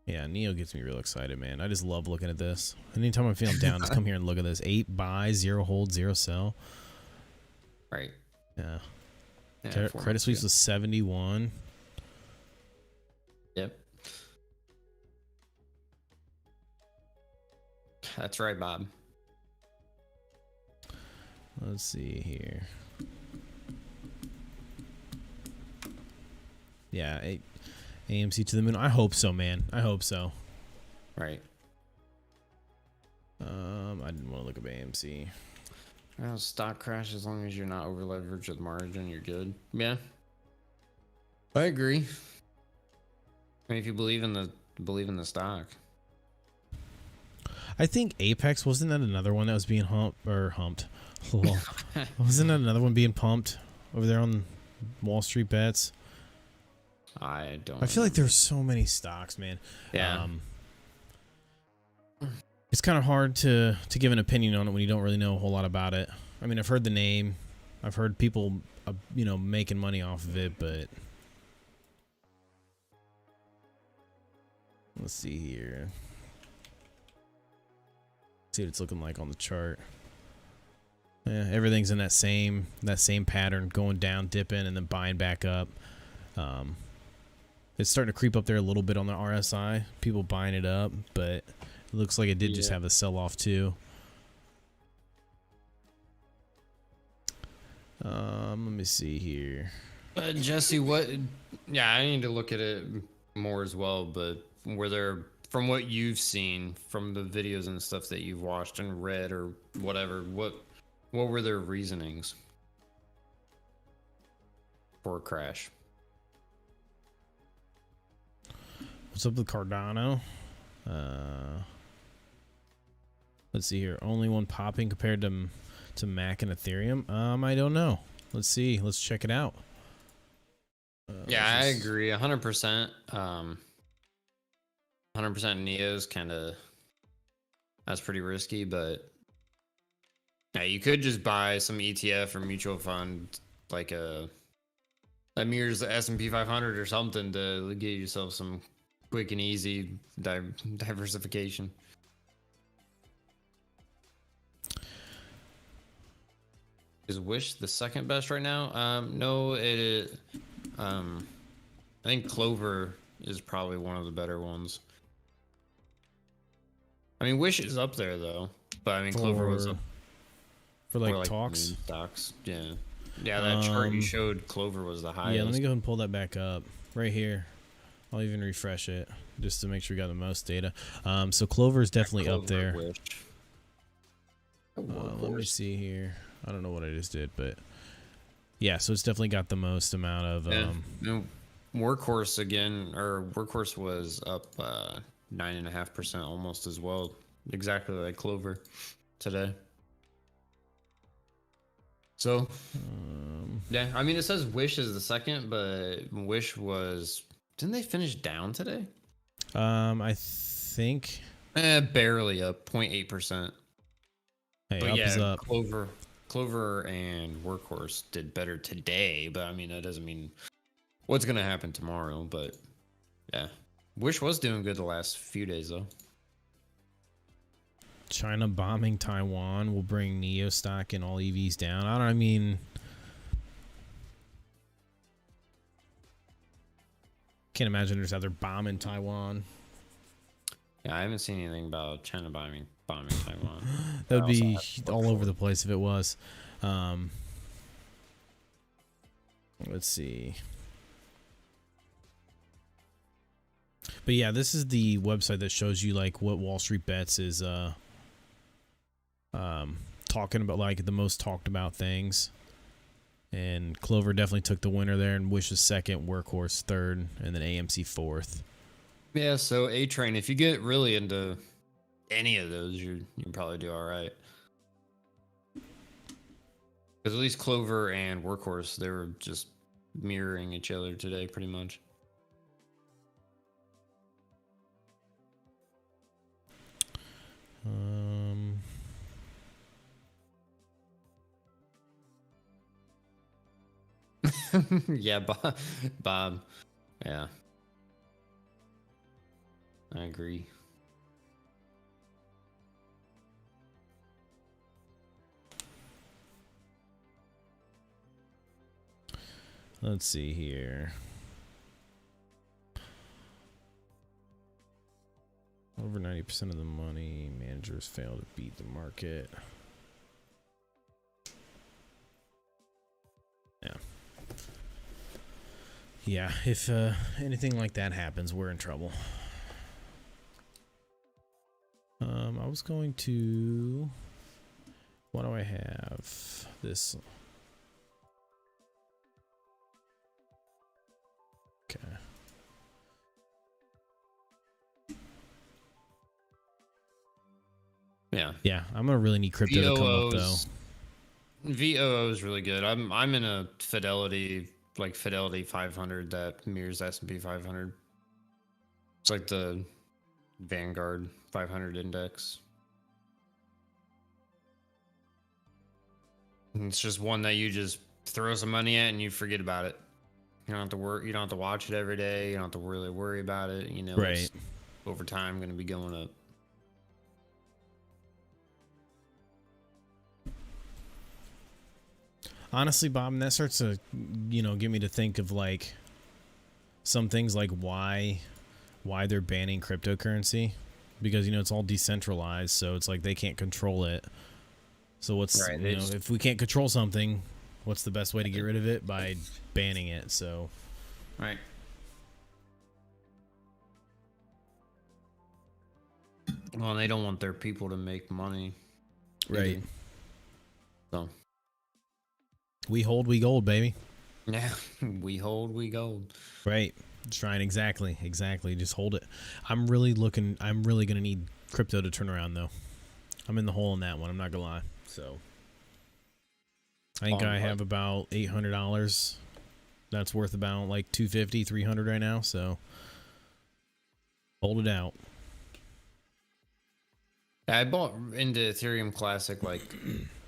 Yeah, Neo gets me real excited, man. I just love looking at this. Anytime I'm feeling down, just come here and look at this. 8 buy, 0 hold, 0 sell. Right. Yeah. Yeah, Credit Suisse was 71. Yep. That's right, Bob. Let's see here. Yeah, AMC to the moon. I hope so, man. I hope so. Right. I didn't want to look up AMC. Well, stock crash as long as you're not over leveraged with margin, you're good. Yeah. I agree. I mean, if you believe in the stock. I think Apex, wasn't that another one that was being humped? Wasn't that another one being pumped over there on Wall Street Bets? I don't. I feel like there's so many stocks, man. Yeah. It's kind of hard to give an opinion on it when you don't really know a whole lot about it. I mean, I've heard the name, I've heard people, making money off of it, but let's see here. See what it's looking like on the chart. Yeah, everything's in that same pattern, going down, dipping, and then buying back up. It's starting to creep up there a little bit on the RSI. People buying it up, but it looks like it did just have a sell-off too. Let me see here. Jesse, what? Yeah, I need to look at it more as well. But were there, from what you've seen, from the videos and stuff that you've watched and read or whatever, what were their reasonings for a crash? What's up with Cardano? Let's see here. Only one popping compared to Mac and Ethereum. I don't know. Let's see. Let's check it out. Yeah, I agree 100%. 100% Neo's kind of, that's pretty risky, but yeah, you could just buy some ETF or mutual fund like that mirrors the S&P 500 or something to get yourself some quick and easy diversification. Is Wish the second best right now? No, I think Clover is probably one of the better ones. I mean, Wish is up there though, but I mean, Clover was up for like talks. Stocks. Yeah, that chart you showed, Clover was the highest. Yeah, let me go ahead and pull that back up right here. I'll even refresh it just to make sure we got the most data. So Clover is definitely Clover, up there. Wish. Let me see here. I don't know what I just did, but yeah, so it's definitely got the most amount of. Workhorse again, or Workhorse was up 9.5% almost as well, exactly like Clover today. So, yeah, I mean, it says Wish is the second, but Wish was, didn't they finish down today? I think. Barely up 0.8%. Hey, but up yeah, is up. Clover and Workhorse did better today, but I mean, that doesn't mean what's going to happen tomorrow, but yeah. Wish was doing good the last few days, though. China bombing Taiwan will bring Neo stock and all EVs down. I mean, can't imagine there's other bomb in Taiwan. Yeah, I haven't seen anything about China bombing Taiwan. That would be all over the place if it was. Let's see. But yeah, this is the website that shows you like what Wall Street Bets is talking about, like the most talked about things. And Clover definitely took the winner there, and Wish is second, Workhorse third, and then AMC fourth. Yeah, so A-Train, if you get really into any of those, you can probably do all right. Because at least Clover and Workhorse, they were just mirroring each other today, pretty much. Yeah, Bob. Yeah. I agree. Let's see here. Over 90% of the money, managers fail to beat the market. Yeah. Yeah, if anything like that happens, we're in trouble. I was going to... What do I have? This... Okay. Yeah, I'm gonna really need crypto to come up though. VOO is really good. I'm in a Fidelity 500 that mirrors S&P 500. It's like the Vanguard 500 index. And it's just one that you just throw some money at and you forget about it. You don't have to work. You don't have to watch it every day. You don't have to really worry about it. You know, right? It's over time going to be going up. Honestly, Bob, and that starts to, get me to think of like some things like why they're banning cryptocurrency, because it's all decentralized, so it's like they can't control it. So what's right, if we can't control something, What's the best way to get rid of it? By banning it. So, Right. Well, they don't want their people to make money. right. either. So, We hold, we gold, baby. yeah, we hold, we gold. Right. Just trying exactly. Just hold it. I'm really gonna need crypto to turn around though. I'm in the hole on that one. I'm not gonna lie. So I think I have about $800. That's worth about like 250, 300 right now. So hold it out. I bought into Ethereum Classic like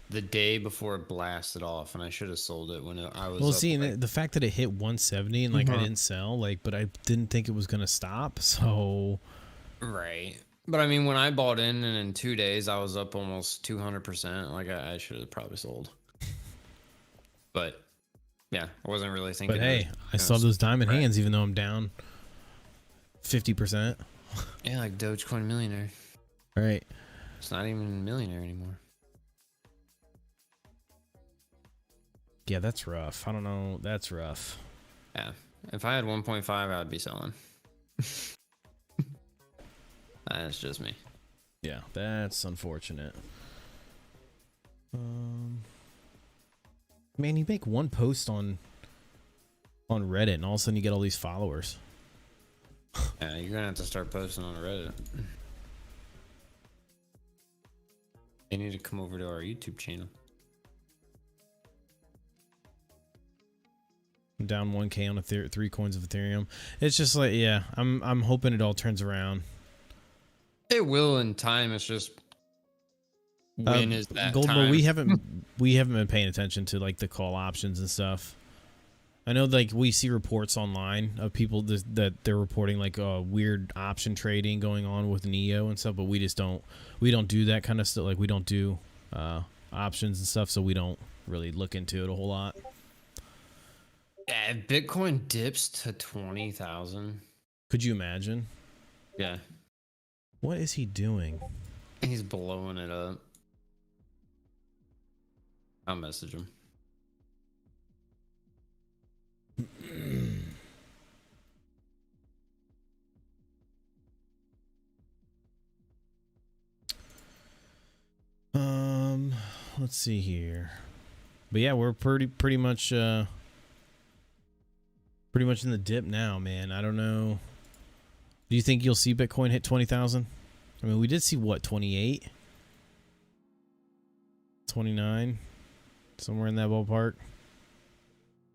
the day before it blasted off, and I should have sold it when I was. Well, up, see, like, the fact that it hit 170 and like I Mhm. didn't sell, like, but I didn't think it was gonna stop. So right. But I mean, when I bought in, and in 2 days I was up almost 200%. Like I should have probably sold. But yeah, I wasn't really thinking. but hey, I still have those diamond right. hands, even though I'm down 50%. Yeah, like Dogecoin Millionaire. All right. It's not even a millionaire anymore. Yeah, that's rough. I don't know. That's rough. Yeah. If I had 1.5, I'd be selling. That's just me. Yeah, that's unfortunate. Man, you make one post on Reddit, and all of a sudden you get all these followers. Yeah, you're gonna have to start posting on Reddit. They need to come over to our YouTube channel. I'm down 1K on 3 coins of Ethereum. It's just like, yeah, I'm hoping it all turns around. It will in time. It's just when is that Gold, time? but we haven't been paying attention to like the call options and stuff. I know, like, we see reports online of people that they're reporting like weird option trading going on with Neo and stuff, but we don't do that kind of stuff. Like, we don't do options and stuff, so we don't really look into it a whole lot. Yeah, if Bitcoin dips to 20,000. Could you imagine? Yeah, What is he doing? he's blowing it up. I'll message him. Let's see here. But yeah, we're pretty much in the dip now, man. I don't know. Do you think you'll see Bitcoin hit 20,000? I mean, we did see what, 28? 29? Somewhere in that ballpark.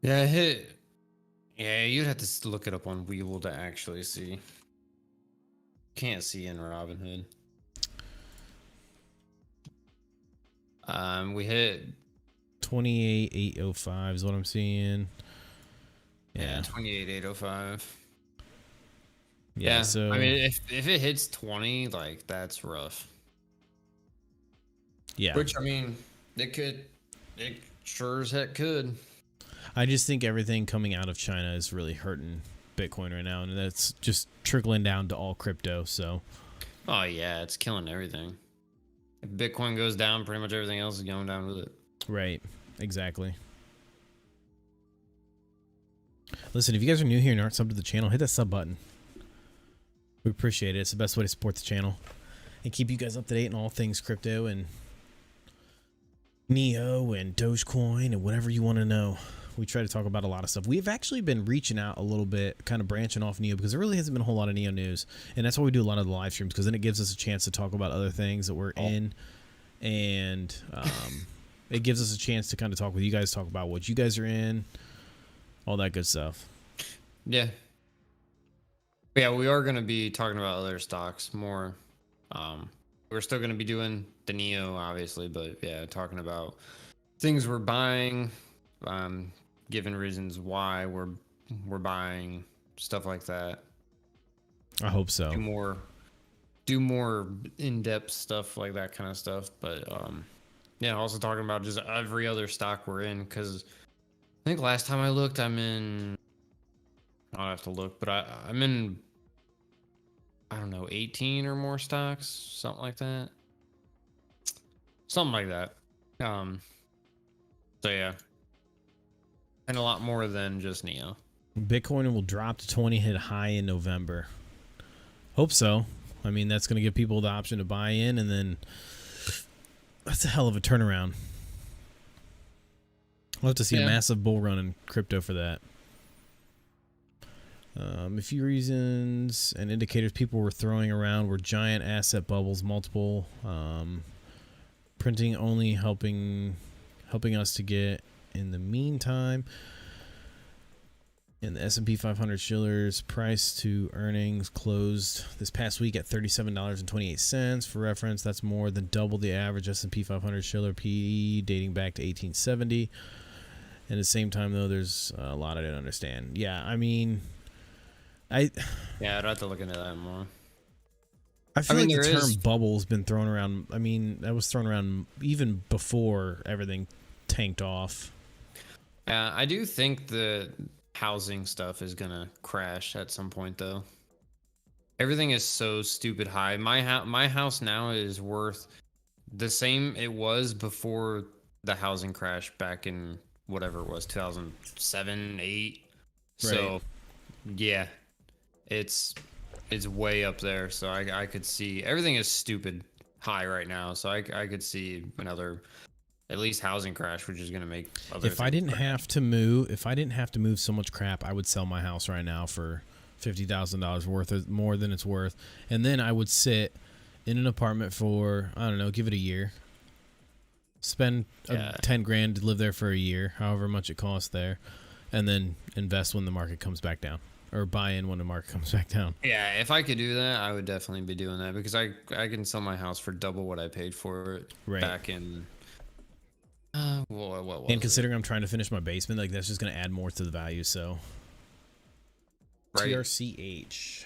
Yeah, it hit. Yeah, you'd have to look it up on Weevil to actually see. Can't see in Robinhood. We hit 28,805 is what I'm seeing. Yeah. 28,805. Yeah, so I mean, if it hits 20, like, that's rough. yeah. Which, I mean, it sure as heck could. I just think everything coming out of China is really hurting Bitcoin right now, and that's just trickling down to all crypto. So, Oh yeah, it's killing everything. If Bitcoin goes down, pretty much everything else is going down with it. right, exactly. Listen, if you guys are new here and aren't subbed to the channel, hit that sub button. We appreciate it. It's the best way to support the channel and keep you guys up to date on all things crypto and Neo and Dogecoin and whatever you want to know. We try to talk about a lot of stuff. We've actually been reaching out a little bit, kind of branching off Neo, because there really hasn't been a whole lot of Neo news. And that's why we do a lot of the live streams, because then it gives us a chance to talk about other things that we're in. And it gives us a chance to kind of talk with you guys, talk about what you guys are in, all that good stuff. Yeah. Yeah, we are going to be talking about other stocks more. We're still going to be doing the Neo, obviously, but yeah, talking about things we're buying, giving reasons why we're buying, stuff like that. I hope so. Do more in-depth stuff like that kind of stuff. But yeah, also talking about just every other stock we're in, because I think last time I looked, I'll have to look, but I'm in, I don't know, 18 or more stocks, something like that. So yeah, And a lot more than just Neo. Bitcoin will drop to 20, hit high in November. Hope so. I mean, that's going to give people the option to buy in, and then that's a hell of a turnaround. We'll have to see a massive bull run in crypto for that. A few reasons and indicators people were throwing around were giant asset bubbles, multiple printing only helping us to get in the meantime. And the S&P 500 Shiller's price to earnings closed this past week at $37.28. For reference, that's more than double the average S&P 500 Shiller PE dating back to 1870. And at the same time, though, there's a lot I didn't understand. Yeah, I mean, I'd have to look into that more. I feel like the term bubble's been thrown around. I mean, that was thrown around even before everything tanked off. I do think the housing stuff is gonna crash at some point, though. Everything is so stupid high. My house now is worth the same it was before the housing crash back in whatever it was, 2007, 8. Right. So, yeah, it's way up there. So I could see everything is stupid high right now. So I could see another at least housing crash, which is going to make other if I didn't have to move so much crap, I would sell my house right now for $50,000 worth, more than it's worth, and then I would sit in an apartment for, I don't know, give it a year, spend 10 grand to live there for a year, however much it costs there, and then invest when the market comes back down, or buy in when the market comes back down. Yeah, if I could do that, I would definitely be doing that, because I can sell my house for double what I paid for it back in. And considering I'm trying to finish my basement, like that's just going to add more to the value. So, TRCH.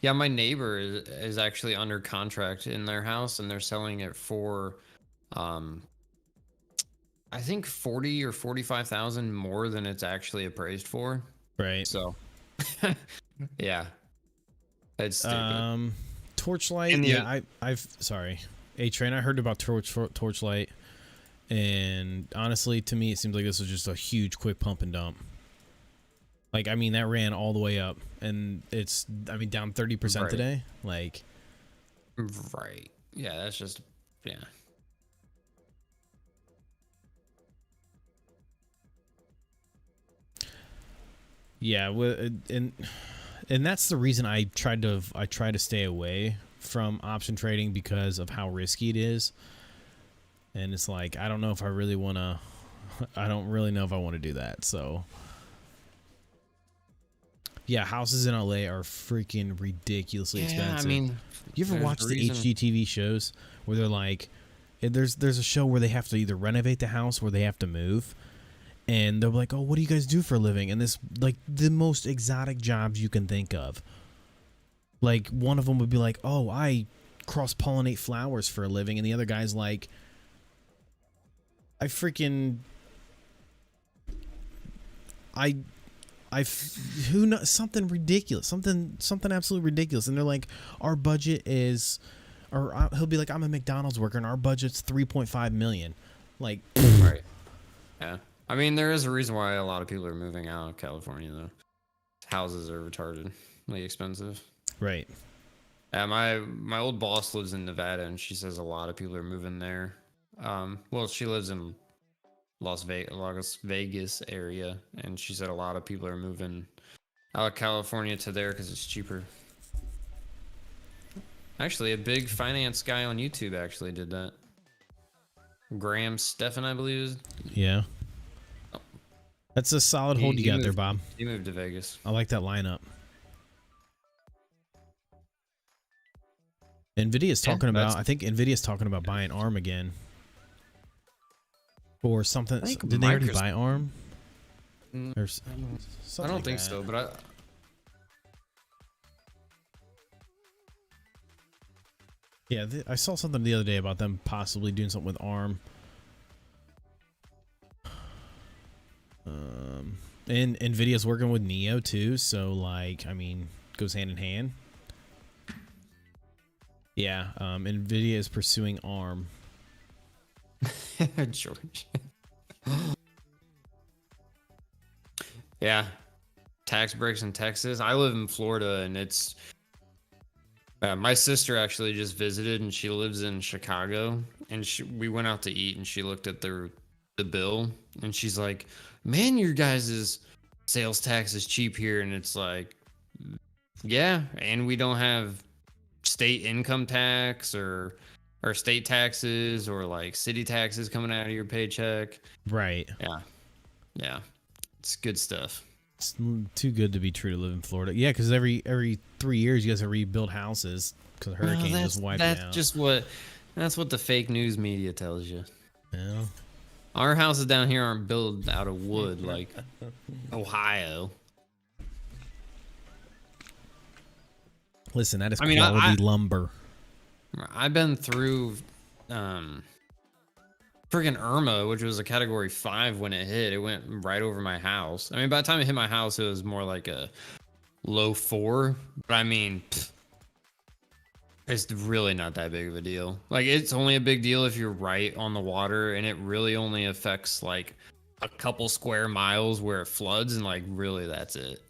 Yeah, my neighbor is actually under contract in their house, and they're selling it for, I think 40 or 45,000 more than it's actually appraised for. Right. So, yeah, it's stupid. Torchlight. Yeah, I've sorry, A-Train. I heard about Torchlight. And honestly, to me, it seems like this was just a huge quick pump and dump. Like, I mean, that ran all the way up, and it's, I mean, down 30% today. Like, right. Yeah, that's just, yeah. Yeah, and that's the reason I try to stay away from option trading, because of how risky it is. And it's like, I don't know if I really want to, I don't really know if I want to do that. So, yeah, houses in LA are freaking ridiculously expensive. I mean, you ever watch the HGTV shows where they're like, there's a show where they have to either renovate the house or they have to move. And they're like, oh, what do you guys do for a living? And this, like, the most exotic jobs you can think of. Like, one of them would be like, oh, I cross-pollinate flowers for a living. And the other guy's like, something ridiculous, something absolutely ridiculous. And they're like, our budget is, or he'll be like, I'm a McDonald's worker and our budget's $3.5 million. Like, right. Yeah. I mean, there is a reason why a lot of people are moving out of California, though. Houses are retardedly expensive. Right. My old boss lives in Nevada, and she says a lot of people are moving there. Well, she lives in Las Vegas area, and she said a lot of people are moving out of California to there because it's cheaper. Actually, a big finance guy on YouTube actually did that. Graham Stephan, I believe. Yeah. That's a solid hold you got there, Bob. He moved to Vegas. I like that lineup. NVIDIA's talking about, I think NVIDIA's talking about buying ARM again. Or something. Did they already buy ARM? Or I don't think so, but yeah, I saw something the other day about them possibly doing something with ARM. And NVIDIA's working with Neo too, so like, I mean, goes hand in hand. Yeah, NVIDIA is pursuing ARM. George. Yeah. Tax breaks in Texas. I live in Florida, and it's my sister actually just visited, and she lives in Chicago. And we went out to eat, and she looked at the bill, and she's like, "Man, your guys' sales tax is cheap here." And it's like, yeah, and we don't have state income tax or state taxes or like city taxes coming out of your paycheck. Right. Yeah, yeah, it's good stuff. It's too good to be true to live in Florida. Yeah, because every 3 years you guys have to rebuild houses because hurricanes just wipe it out. That's what the fake news media tells you. Yeah. Our houses down here aren't built out of wood like Ohio. Listen, that is quality lumber. I've been through friggin' Irma, which was a category 5 when it hit. It went right over my house. I mean, by the time it hit my house, it was more like a low 4. But I mean, it's really not that big of a deal. Like, it's only a big deal if you're right on the water, and it really only affects like a couple square miles where it floods, and like really that's it.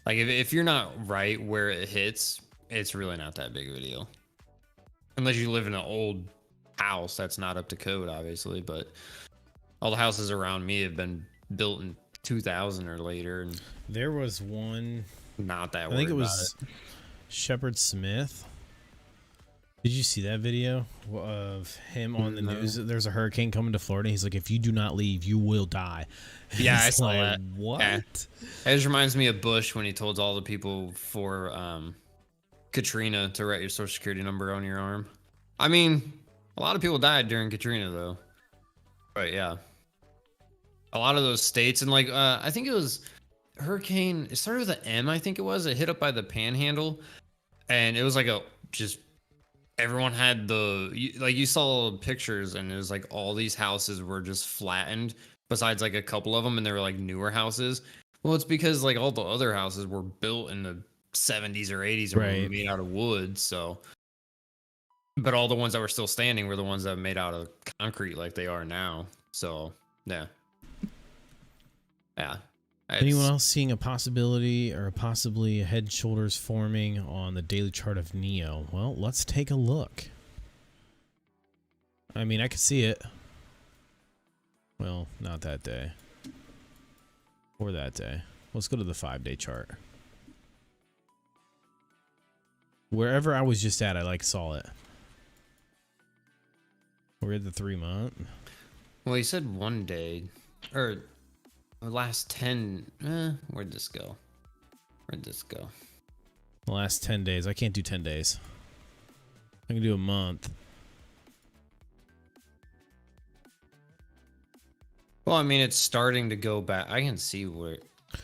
Like if you're not right where it hits, it's really not that big of a deal. Unless you live in an old house that's not up to code, obviously. But all the houses around me have been built in 2000 or later, and there was one. Not that. I think it was Shepard Smith. Did you see that video of him on the news? There's a hurricane coming to Florida. He's like, if you do not leave, you will die. Yeah, I saw that. What? Yeah. It just reminds me of Bush when he told all the people for Katrina to write your social security number on your arm. I mean, a lot of people died during Katrina, though. But yeah, a lot of those states, and like I think it was hurricane. It started with an M, I think it was. It hit up by the Panhandle, and it was like just everyone had you saw pictures, and it was like all these houses were just flattened. Besides like a couple of them, and they were like newer houses. Well, it's because like all the other houses were built in the 70s or 80s and were made out of wood. So, but all the ones that were still standing were the ones that were made out of concrete, like they are now. So, yeah. Anyone else seeing a possibility or possibly a head and shoulders forming on the daily chart of Neo? Well, let's take a look. I mean, I could see it. Well, not that day. Or that day. Let's go to the 5-day chart. Wherever I was just at, I saw it. We're at the 3-month. Well, he said 1 day. Or the last 10. Where'd this go? The last 10 days. I can't do 10 days. I can do a month. Well, I mean, it's starting to go back. I can see where...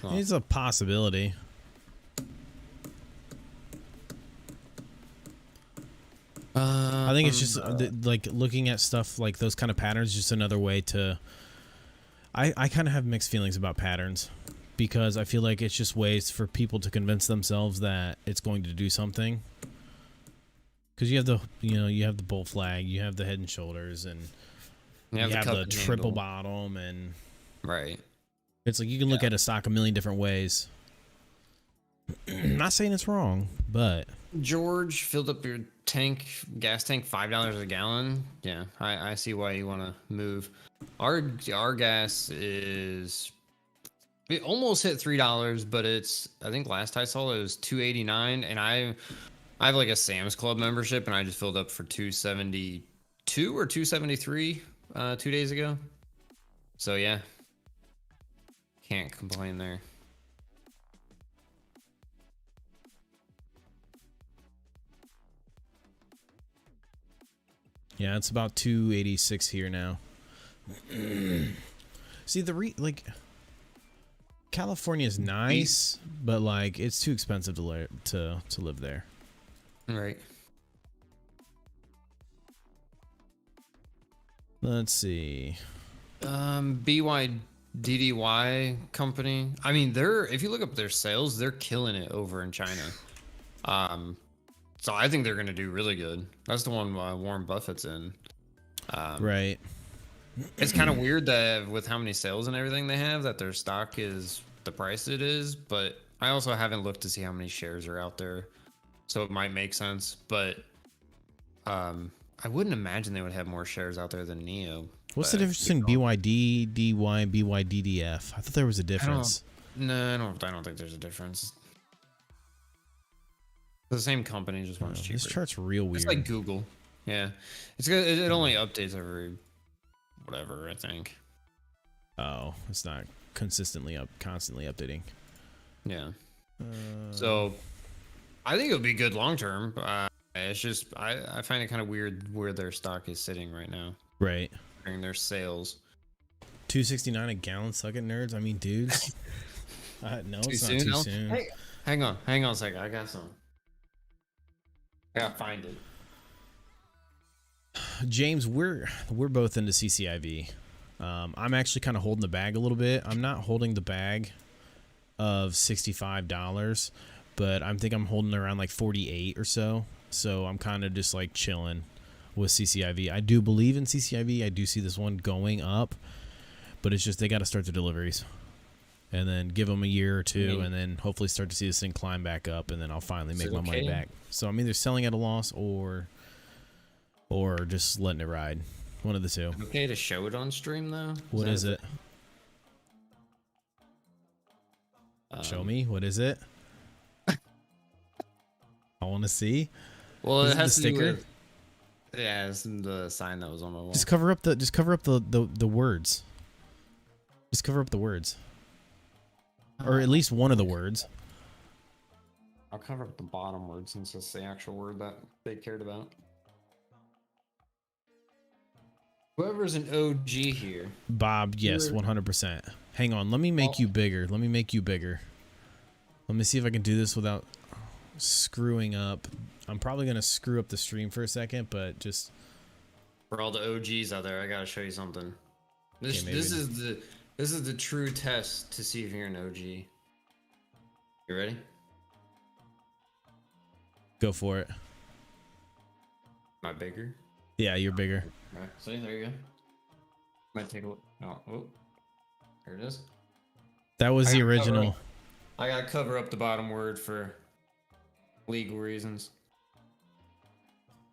It's a possibility. I think it's just like looking at stuff like those kind of patterns, just another way to... I kind of have mixed feelings about patterns because I feel like it's just ways for people to convince themselves that it's going to do something. Because you have the bull flag, you have the head and shoulders, and you have the triple bottom, and right. It's like you can look at a stock a million different ways. Not saying it's wrong, but George filled up your gas tank $5 a gallon. Yeah, I see why you want to move. Our gas is it almost hit $3, but it's I think last I saw it was $2.89, and I have like a Sam's Club membership, and I just filled up for $2.72 or $2.73 2 days ago. So yeah, can't complain there. Yeah, it's about 286 here now. See, California is nice, but like it's too expensive to live there. Right. Let's see. BYDDY company. I mean, if you look up their sales, they're killing it over in China. So I think they're going to do really good. That's the one Warren Buffett's in. Right. It's kind of weird that with how many sales and everything they have, that their stock is the price it is, but I also haven't looked to see how many shares are out there, so it might make sense. But I wouldn't imagine they would have more shares out there than Neo. What's the difference between BYD, DY, and BYDDF? I thought there was a difference. No, I don't think there's a difference. The same company, just one's cheaper. This chart's real weird. It's like Google. Yeah, it's good. It only updates every whatever, I think. Oh, it's not constantly updating. Yeah. So I think it would be good long term. It's just I find it kind of weird where their stock is sitting right now. Right. During their sales. $2.69 a gallon, suck it, nerds. I mean, dudes. No, it's not too soon. Hey, hang on a second. I got some. I gotta find it. James, we're both into CCIV. I'm actually kind of holding the bag a little bit. I'm not holding the bag of $65, but I think I'm holding around like 48 or so. So I'm kind of just like chilling with CCIV. I do believe in CCIV. I do see this one going up, but it's just they got to start the deliveries and then give them a year or two, and then hopefully start to see this thing climb back up, and then I'll finally make my money back. So I'm either selling at a loss or just letting it ride. One of the two. Okay to show it on stream though? What is it? Show me. What is it? I want to see. Well, it has the sticker. Yeah, it's the sign that was on my wall. Just cover up the words. Just cover up the words. Or at least one of the words. I'll cover up the bottom word since it's the actual word that they cared about. Whoever's an OG here. Bob, yes, 100%. Hang on, let me make you bigger. Let me see if I can do this without screwing up. I'm probably going to screw up the stream for a second, but just... For all the OGs out there, I gotta show you something. This is the true test to see if you're an OG. You ready? Go for it. Am I bigger? Yeah, you're bigger. All right, see, there you go. Might take a look. Oh, there it is. That was the original. I gotta cover up the bottom word for legal reasons.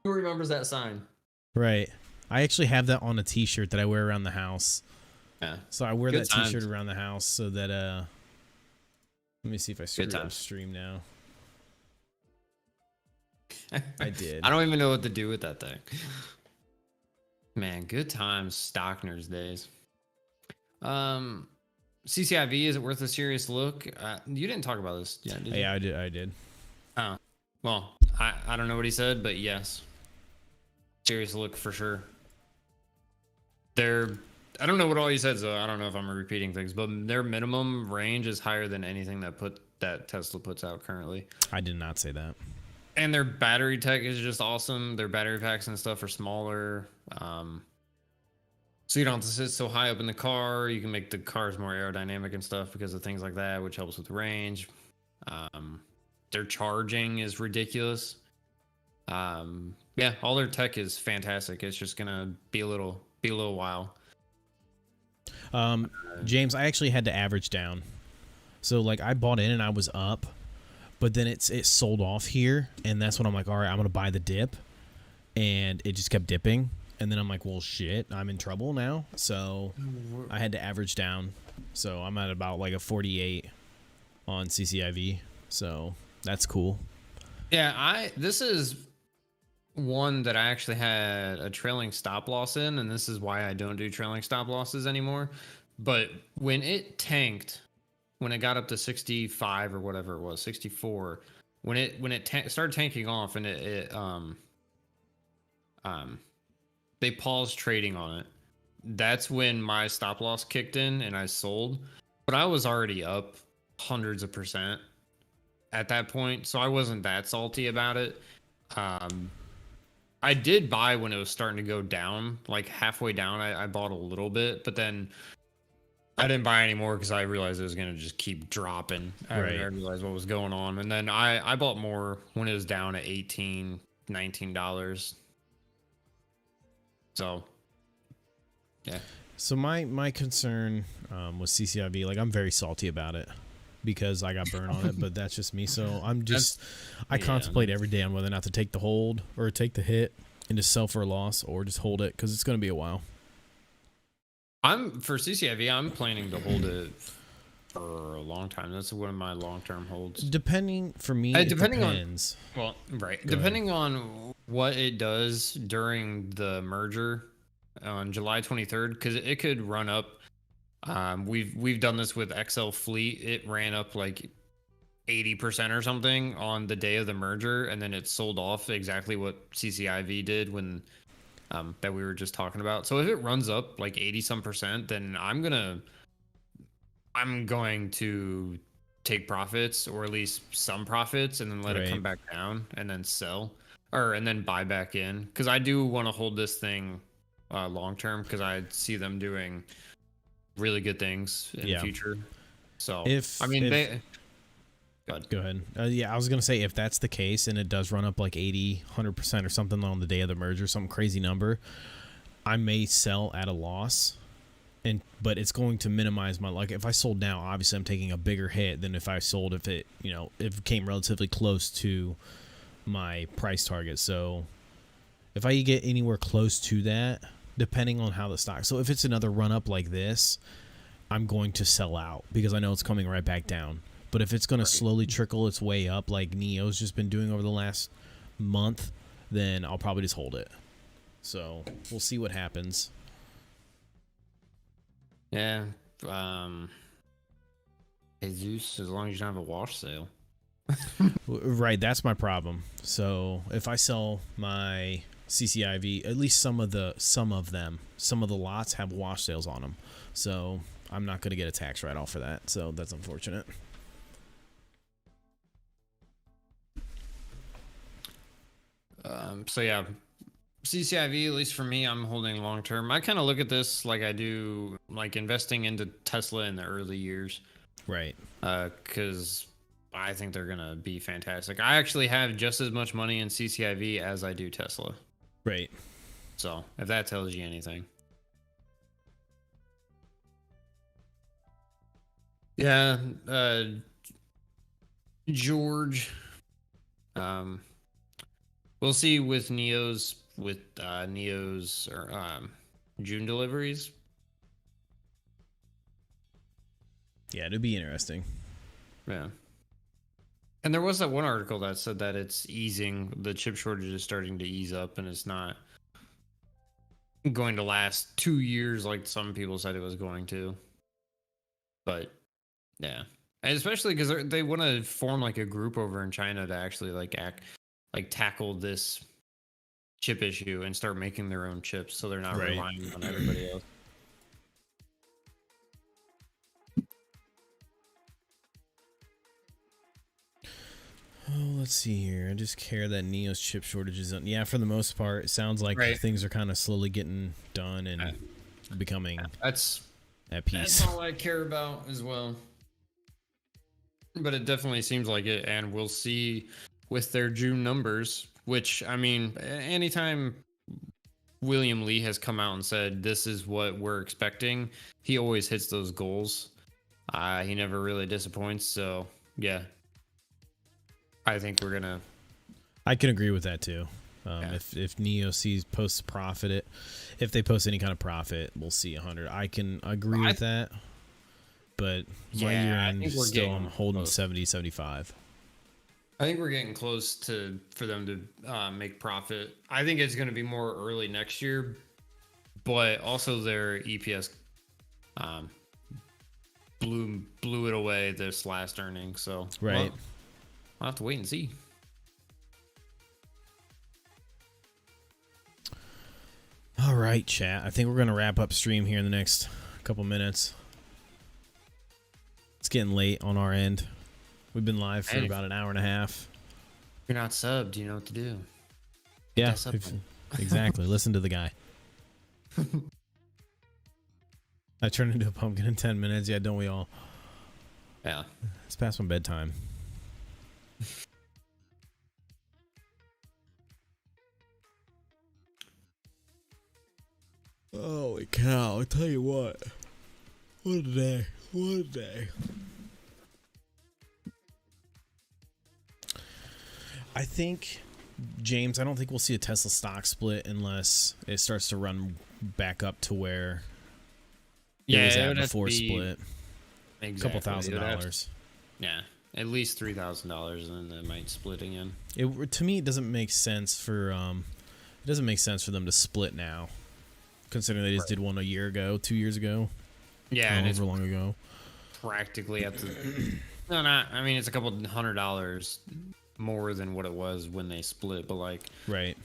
Who remembers that sign? Right. I actually have that on a t-shirt that I wear around the house. Yeah. So I wear that t-shirt around the house so that let me see if I screwed up stream now. I did. I don't even know what to do with that thing. Man, good times, Stockner's days. CCIV, is it worth a serious look? You didn't talk about this yet, did you? Yeah, I did. Oh, well, I don't know what he said, but yes. Serious look for sure. I don't know what all he said, so I don't know if I'm repeating things, but their minimum range is higher than anything that Tesla puts out currently. I did not say that. And their battery tech is just awesome. Their battery packs and stuff are smaller. So you don't have to sit so high up in the car. You can make the cars more aerodynamic and stuff because of things like that, which helps with range. Their charging is ridiculous. Yeah, all their tech is fantastic. It's just gonna be a little while. James, I actually had to average down. So like I bought in and I was up, but then it sold off here, and that's when I'm like, all right, I'm gonna buy the dip, and it just kept dipping, and then I'm like, well, shit, I'm in trouble now. So I had to average down. So I'm at about like a 48 on CCIV. So that's cool. Yeah, this is one that I actually had a trailing stop loss in, and this is why I don't do trailing stop losses anymore. But when it tanked, when it got up to 65 or whatever it was, 64, when it started tanking off, and they paused trading on it. That's when my stop loss kicked in and I sold. But I was already up hundreds of % at that point, so I wasn't that salty about it. I did buy when it was starting to go down, like halfway down. I bought a little bit, but then I didn't buy any more because I realized it was going to just keep dropping. I realized what was going on. And then I bought more when it was down at $18, $19. So, yeah. So my concern with CCIV, like I'm very salty about it because I got burned on it, but that's just me. So I contemplate every day on whether or not to take the hold or take the hit and just sell for a loss or just hold it because it's going to be a while. For CCIV, I'm planning to hold it for a long time. That's one of my long-term holds. Depending for me, it depends. Depending on what it does during the merger on July 23rd, because it could run up. We've done this with XL Fleet. It ran up like 80% or something on the day of the merger, and then it sold off exactly what CCIV did when that we were just talking about. So if it runs up like 80 some percent, then I'm going to take profits, or at least some profits, and then let it come back down and then sell, and then buy back in, because I do want to hold this thing long term, because I see them doing really good things in the future. So go ahead. I was gonna say, if that's the case and it does run up like 100% or something on the day of the merger, some crazy number, I may sell at a loss, but it's going to minimize my, like, if I sold now, obviously I'm taking a bigger hit than if I sold if it came relatively close to my price target. So if I get anywhere close to that, depending on how the stock, so if it's another run up like this, I'm going to sell out because I know it's coming right back down. But if it's going to slowly trickle its way up like Neo's just been doing over the last month, then I'll probably just hold it. So we'll see what happens. Yeah. Jesus, as long as you don't have a wash sale. Right, that's my problem. So if I sell my CCIV, at least some of the lots have wash sales on them. So I'm not going to get a tax write-off for that. So that's unfortunate. So yeah, CCIV, at least for me, I'm holding long term. I kind of look at this like I do, like investing into Tesla in the early years. Right. Because I think they're going to be fantastic. I actually have just as much money in CCIV as I do Tesla. Right. So if that tells you anything. Yeah. George. We'll see with Neo's June deliveries. Yeah, it'll be interesting. Yeah. And there was that one article that said that it's easing, the chip shortage is starting to ease up, and it's not going to last 2 years like some people said it was going to. But yeah. And especially because they want to form like a group over in China to actually tackle this chip issue and start making their own chips, so they're not relying on everybody else. Oh, let's see here. I just care that Neo's chip shortages. Yeah, for the most part, it sounds like things are kind of slowly getting done and becoming that's at peace. That's all I care about as well. But it definitely seems like it, and we'll see with their June numbers, which, I mean, anytime William Lee has come out and said this is what we're expecting, he always hits those goals. He never really disappoints. So yeah, I think we're gonna. I can agree with that too. If Neo posts profit, if they post any kind of profit, we'll see 100. I can agree with that. But my year end still, I'm holding 70, 75. I think we're getting close for them to make profit. I think it's going to be more early next year, but also their EPS blew it away this last earnings. So right, I'll have to wait and see. All right, chat. I think we're going to wrap up stream here in the next couple minutes. It's getting late on our end. We've been live for about an hour and a half. If you're not subbed, you know what to do. Yeah, exactly. Listen to the guy. I turned into a pumpkin in 10 minutes. Yeah, don't we all? Yeah. It's past my bedtime. Holy cow! I tell you what. What a day! What a day! I think, James, I don't think we'll see a Tesla stock split unless it starts to run back up to where it was at before split. Exactly. A couple $1,000. Yeah, at least $3,000, and then they might split again. To me, it doesn't make sense for them to split now, considering they just did one a year ago, 2 years ago. Yeah, and it's long ago. Practically at the no, not. I mean, it's a couple $100 more than what it was when they split, but like, right,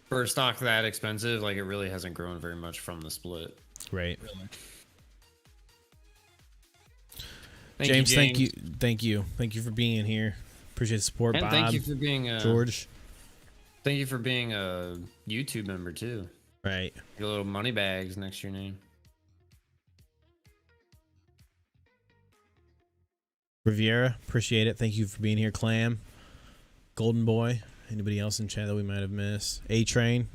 for a stock that expensive, like, it really hasn't grown very much from the split. Right. Really. James, thank you for being in here. Appreciate the support, and Bob. Thank you for being George. Thank you for being a YouTube member too. Right. Your little money bags next to your name. Riviera, appreciate it. Thank you for being here. Clam, Golden Boy. Anybody else in chat that we might have missed? A Train.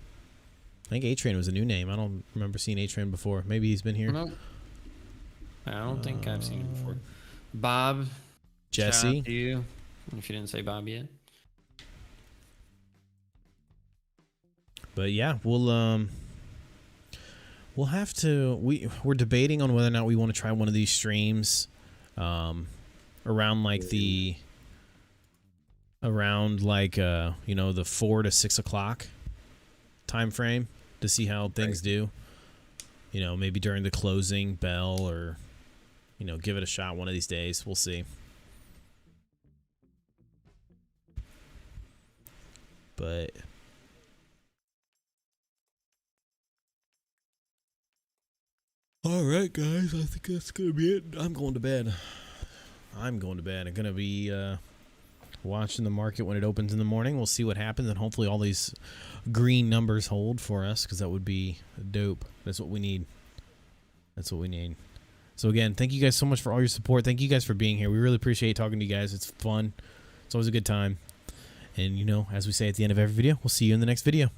I think A Train was a new name. I don't remember seeing A Train before. Maybe he's been here. No, I don't think I've seen it before. Bob, Jesse, shout out to you. If you didn't say Bob yet. But yeah, we'll have to. We're debating on whether or not we want to try one of these streams, around like the 4 to 6 o'clock time frame to see how things do. Maybe during the closing bell, or give it a shot one of these days. We'll see. But all right, guys, I think that's gonna be it. I'm going to bed. I'm gonna be watching the market when it opens in the morning. We'll see what happens, and hopefully all these green numbers hold for us, because that would be dope. That's what we need. So again, thank you guys so much for all your support. Thank you guys for being here. We really appreciate talking to you guys. It's fun. It's always a good time. And as we say at the end of every video, we'll see you in the next video.